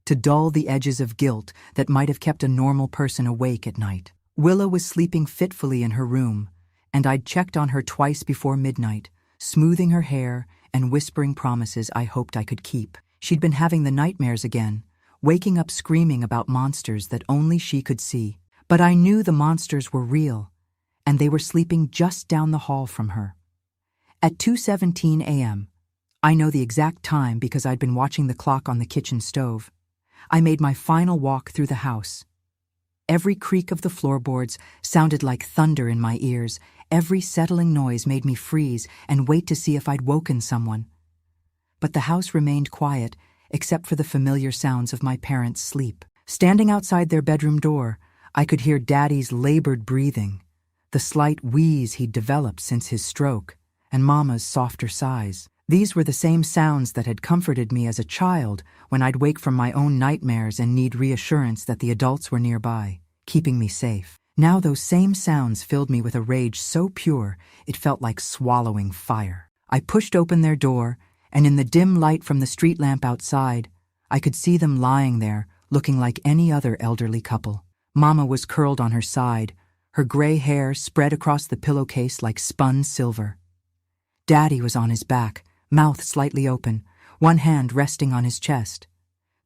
to dull the edges of guilt that might have kept a normal person awake at night. Willa was sleeping fitfully in her room, and I'd checked on her twice before midnight, smoothing her hair and whispering promises I hoped I could keep. She'd been having the nightmares again, waking up screaming about monsters that only she could see. But I knew the monsters were real, and they were sleeping just down the hall from her. At 2:17 a.m., I know the exact time because I'd been watching the clock on the kitchen stove, I made my final walk through the house. Every creak of the floorboards sounded like thunder in my ears. Every settling noise made me freeze and wait to see if I'd woken someone. But the house remained quiet, except for the familiar sounds of my parents' sleep. Standing outside their bedroom door, I could hear Daddy's labored breathing, the slight wheeze he'd developed since his stroke, and Mama's softer sighs. These were the same sounds that had comforted me as a child when I'd wake from my own nightmares and need reassurance that the adults were nearby, keeping me safe. Now those same sounds filled me with a rage so pure it felt like swallowing fire. I pushed open their door, and in the dim light from the street lamp outside, I could see them lying there, looking like any other elderly couple. Mama was curled on her side, her gray hair spread across the pillowcase like spun silver. Daddy was on his back, mouth slightly open, one hand resting on his chest.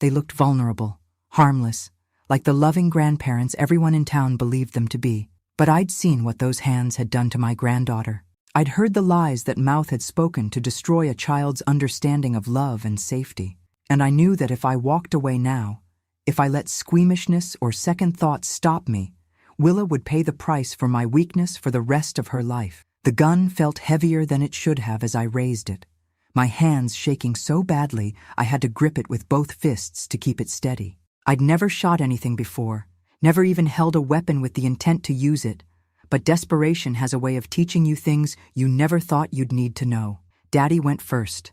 They looked vulnerable, harmless, like the loving grandparents everyone in town believed them to be. But I'd seen what those hands had done to my granddaughter. I'd heard the lies that mouth had spoken to destroy a child's understanding of love and safety. And I knew that if I walked away now, if I let squeamishness or second thoughts stop me, Willa would pay the price for my weakness for the rest of her life. The gun felt heavier than it should have as I raised it, my hands shaking so badly I had to grip it with both fists to keep it steady. I'd never shot anything before, never even held a weapon with the intent to use it, but desperation has a way of teaching you things you never thought you'd need to know. Daddy went first.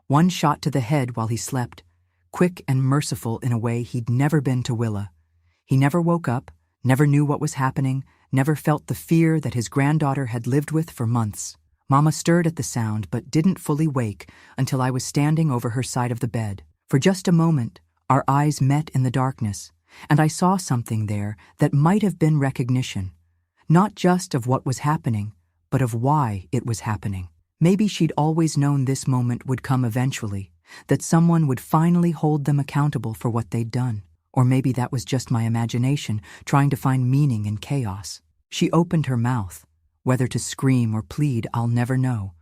One shot to the head while he slept, quick and merciful in a way he'd never been to Willa. He never woke up, never knew what was happening, never felt the fear that his granddaughter had lived with for months. Mama stirred at the sound but didn't fully wake until I was standing over her side of the bed. For just a moment, our eyes met in the darkness, and I saw something there that might have been recognition, not just of what was happening, but of why it was happening. Maybe she'd always known this moment would come eventually, that someone would finally hold them accountable for what they'd done. Or maybe that was just my imagination, trying to find meaning in chaos. She opened her mouth. Whether to scream or plead, I'll never know.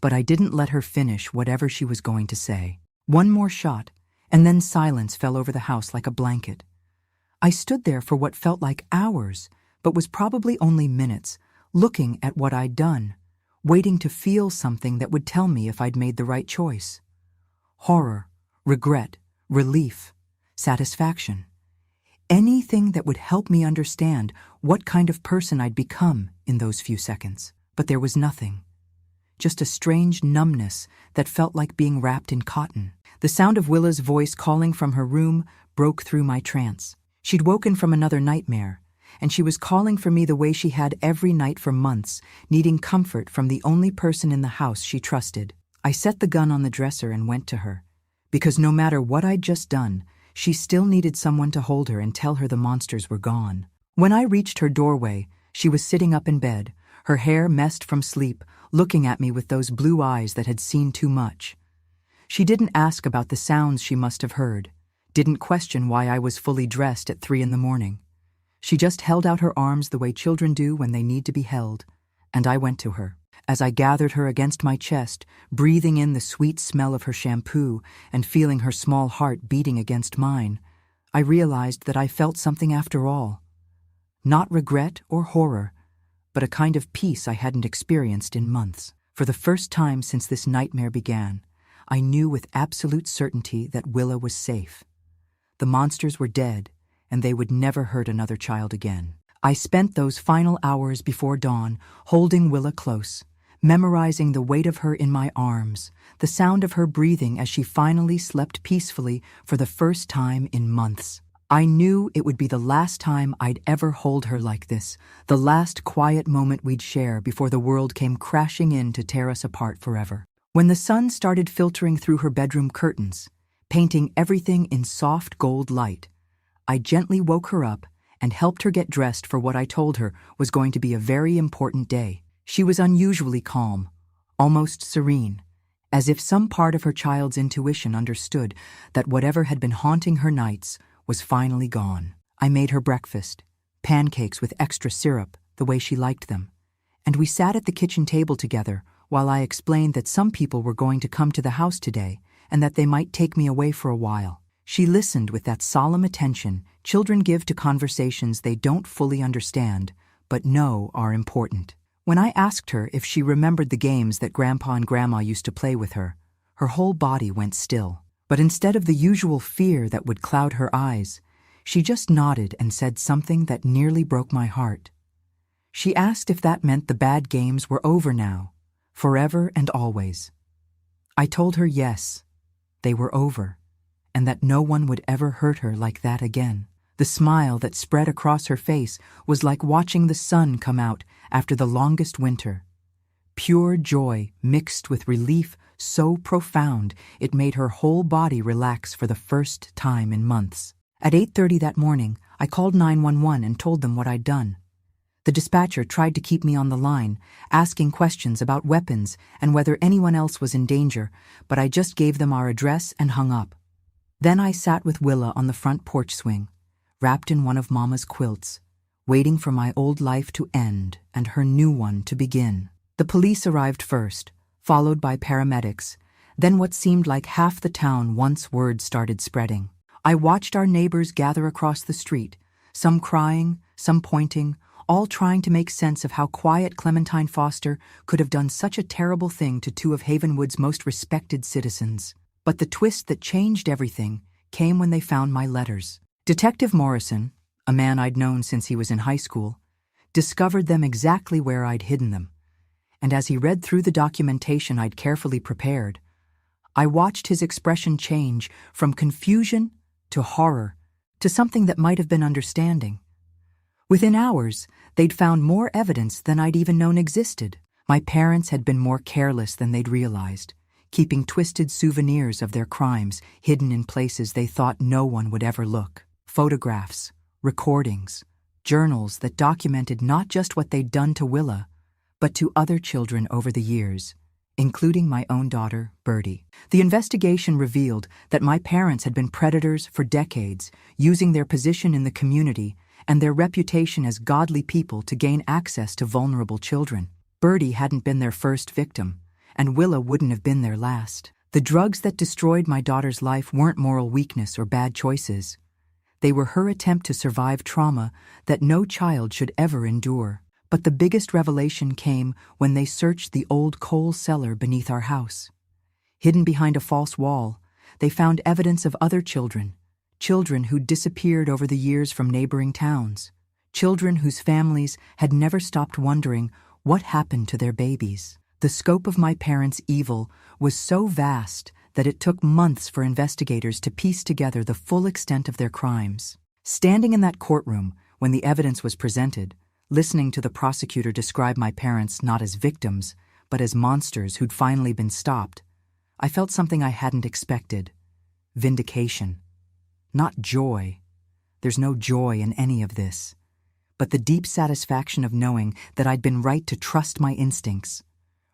but I didn't let her finish whatever she was going to say. One more shot, and then silence fell over the house like a blanket. I stood there for what felt like hours, but was probably only minutes, looking at what I'd done, waiting to feel something that would tell me if I'd made the right choice. Horror, regret, relief, satisfaction. Anything that would help me understand what kind of person I'd become in those few seconds. But there was nothing. Just a strange numbness that felt like being wrapped in cotton. The sound of Willa's voice calling from her room broke through my trance. She'd woken from another nightmare, and she was calling for me the way she had every night for months, needing comfort from the only person in the house she trusted. I set the gun on the dresser and went to her, because no matter what I'd just done, she still needed someone to hold her and tell her the monsters were gone. When I reached her doorway, she was sitting up in bed, her hair messed from sleep, looking at me with those blue eyes that had seen too much. She didn't ask about the sounds she must have heard, didn't question why I was fully dressed at 3 a.m. She just held out her arms the way children do when they need to be held, and I went to her. As I gathered her against my chest, breathing in the sweet smell of her shampoo and feeling her small heart beating against mine, I realized that I felt something after all. Not regret or horror, but a kind of peace I hadn't experienced in months. For the first time since this nightmare began, I knew with absolute certainty that Willa was safe. The monsters were dead, and they would never hurt another child again. I spent those final hours before dawn holding Willa close, memorizing the weight of her in my arms, the sound of her breathing as she finally slept peacefully for the first time in months. I knew it would be the last time I'd ever hold her like this, the last quiet moment we'd share before the world came crashing in to tear us apart forever. When the sun started filtering through her bedroom curtains, painting everything in soft gold light, I gently woke her up and helped her get dressed for what I told her was going to be a very important day. She was unusually calm, almost serene, as if some part of her child's intuition understood that whatever had been haunting her nights was finally gone. I made her breakfast, pancakes with extra syrup, the way she liked them, and we sat at the kitchen table together while I explained that some people were going to come to the house today and that they might take me away for a while. She listened with that solemn attention children give to conversations they don't fully understand, but know are important. When I asked her if she remembered the games that Grandpa and Grandma used to play with her, her whole body went still. But instead of the usual fear that would cloud her eyes, she just nodded and said something that nearly broke my heart. She asked if that meant the bad games were over now, forever and always. I told her yes, they were over, and that no one would ever hurt her like that again. The smile that spread across her face was like watching the sun come out after the longest winter. Pure joy mixed with relief so profound it made her whole body relax for the first time in months. At 8:30 that morning, I called 911 and told them what I'd done. The dispatcher tried to keep me on the line, asking questions about weapons and whether anyone else was in danger, but I just gave them our address and hung up. Then I sat with Willa on the front porch swing, wrapped in one of Mama's quilts, waiting for my old life to end and her new one to begin. The police arrived first, followed by paramedics, then what seemed like half the town once word started spreading. I watched our neighbors gather across the street, some crying, some pointing, all trying to make sense of how quiet Clementine Foster could have done such a terrible thing to two of Havenwood's most respected citizens. But the twist that changed everything came when they found my letters. Detective Morrison, a man I'd known since he was in high school, discovered them exactly where I'd hidden them. And as he read through the documentation I'd carefully prepared, I watched his expression change from confusion to horror to something that might have been understanding. Within hours, they'd found more evidence than I'd even known existed. My parents had been more careless than they'd realized, keeping twisted souvenirs of their crimes hidden in places they thought no one would ever look. Photographs, recordings, journals that documented not just what they'd done to Willa, but to other children over the years, including my own daughter, Birdie. The investigation revealed that my parents had been predators for decades, using their position in the community and their reputation as godly people to gain access to vulnerable children. Birdie hadn't been their first victim, and Willa wouldn't have been there last. The drugs that destroyed my daughter's life weren't moral weakness or bad choices. They were her attempt to survive trauma that no child should ever endure. But the biggest revelation came when they searched the old coal cellar beneath our house. Hidden behind a false wall, they found evidence of other children who'd disappeared over the years from neighboring towns, children whose families had never stopped wondering what happened to their babies. The scope of my parents' evil was so vast that it took months for investigators to piece together the full extent of their crimes. Standing in that courtroom when the evidence was presented, listening to the prosecutor describe my parents not as victims, but as monsters who'd finally been stopped, I felt something I hadn't expected. Vindication. Not joy. There's no joy in any of this. But the deep satisfaction of knowing that I'd been right to trust my instincts.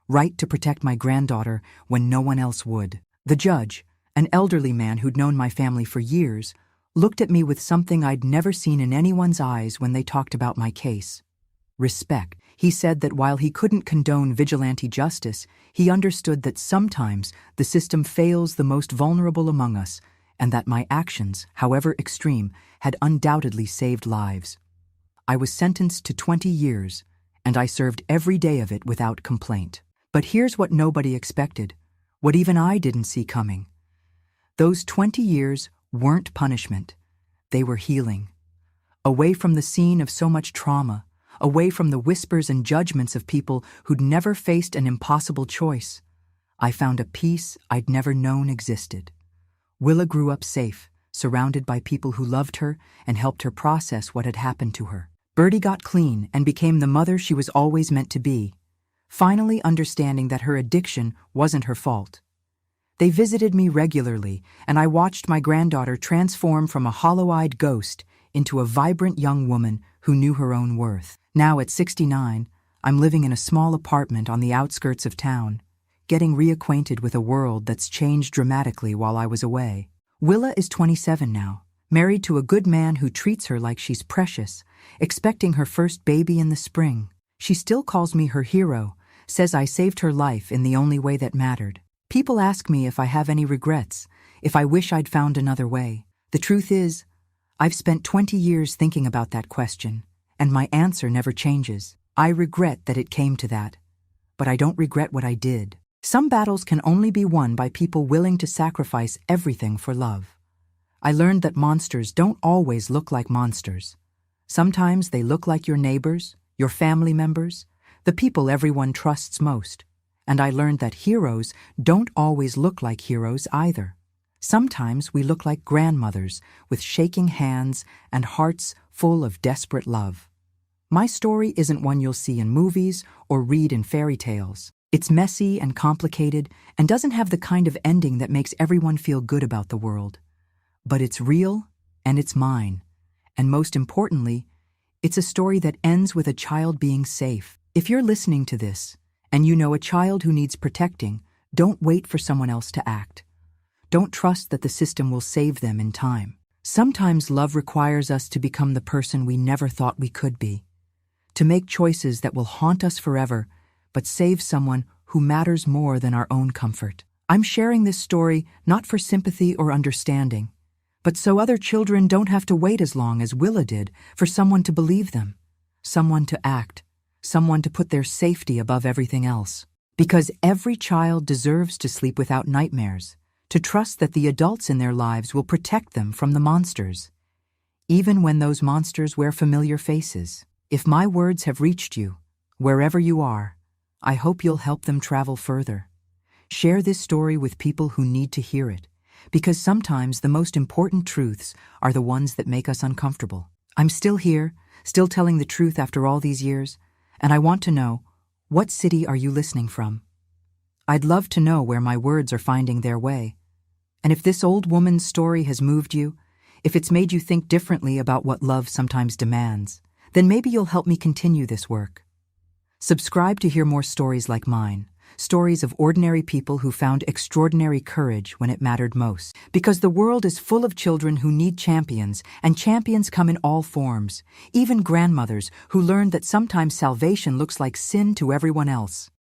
Right to protect my granddaughter when no one else would. The judge, an elderly man who'd known my family for years, looked at me with something I'd never seen in anyone's eyes when they talked about my case. Respect. He said that while he couldn't condone vigilante justice, he understood that sometimes the system fails the most vulnerable among us, and that my actions, however extreme, had undoubtedly saved lives. I was sentenced to 20 years, and I served every day of it without complaint. But here's what nobody expected, what even I didn't see coming. Those 20 years weren't punishment. They were healing. Away from the scene of so much trauma, away from the whispers and judgments of people who'd never faced an impossible choice, I found a peace I'd never known existed. Willa grew up safe, surrounded by people who loved her and helped her process what had happened to her. Birdie got clean and became the mother she was always meant to be, finally understanding that her addiction wasn't her fault. They visited me regularly, and I watched my granddaughter transform from a hollow-eyed ghost into a vibrant young woman who knew her own worth. Now at 69, I'm living in a small apartment on the outskirts of town, getting reacquainted with a world that's changed dramatically while I was away. Willa is 27 now, married to a good man who treats her like she's precious, expecting her first baby in the spring. She still calls me her hero, says I saved her life in the only way that mattered. People ask me if I have any regrets, if I wish I'd found another way. The truth is, I've spent 20 years thinking about that question, and my answer never changes. I regret that it came to that, but I don't regret what I did. Some battles can only be won by people willing to sacrifice everything for love. I learned that monsters don't always look like monsters. Sometimes they look like your neighbors, your family members, the people everyone trusts most. And I learned that heroes don't always look like heroes either. Sometimes we look like grandmothers with shaking hands and hearts full of desperate love. My story isn't one you'll see in movies or read in fairy tales. It's messy and complicated and doesn't have the kind of ending that makes everyone feel good about the world. But it's real and it's mine. And most importantly, it's a story that ends with a child being safe. If you're listening to this, and you know a child who needs protecting, don't wait for someone else to act. Don't trust that the system will save them in time. Sometimes love requires us to become the person we never thought we could be, to make choices that will haunt us forever, but save someone who matters more than our own comfort. I'm sharing this story not for sympathy or understanding, but so other children don't have to wait as long as Willa did for someone to believe them, someone to act, someone to put their safety above everything else. Because every child deserves to sleep without nightmares, to trust that the adults in their lives will protect them from the monsters, even when those monsters wear familiar faces. If my words have reached you, wherever you are, I hope you'll help them travel further. Share this story with people who need to hear it, because sometimes the most important truths are the ones that make us uncomfortable. I'm still here, still telling the truth after all these years, and I want to know, what city are you listening from? I'd love to know where my words are finding their way. And if this old woman's story has moved you, if it's made you think differently about what love sometimes demands, then maybe you'll help me continue this work. Subscribe to hear more stories like mine, stories of ordinary people who found extraordinary courage when it mattered most. Because the world is full of children who need champions, and champions come in all forms, even grandmothers who learned that sometimes salvation looks like sin to everyone else.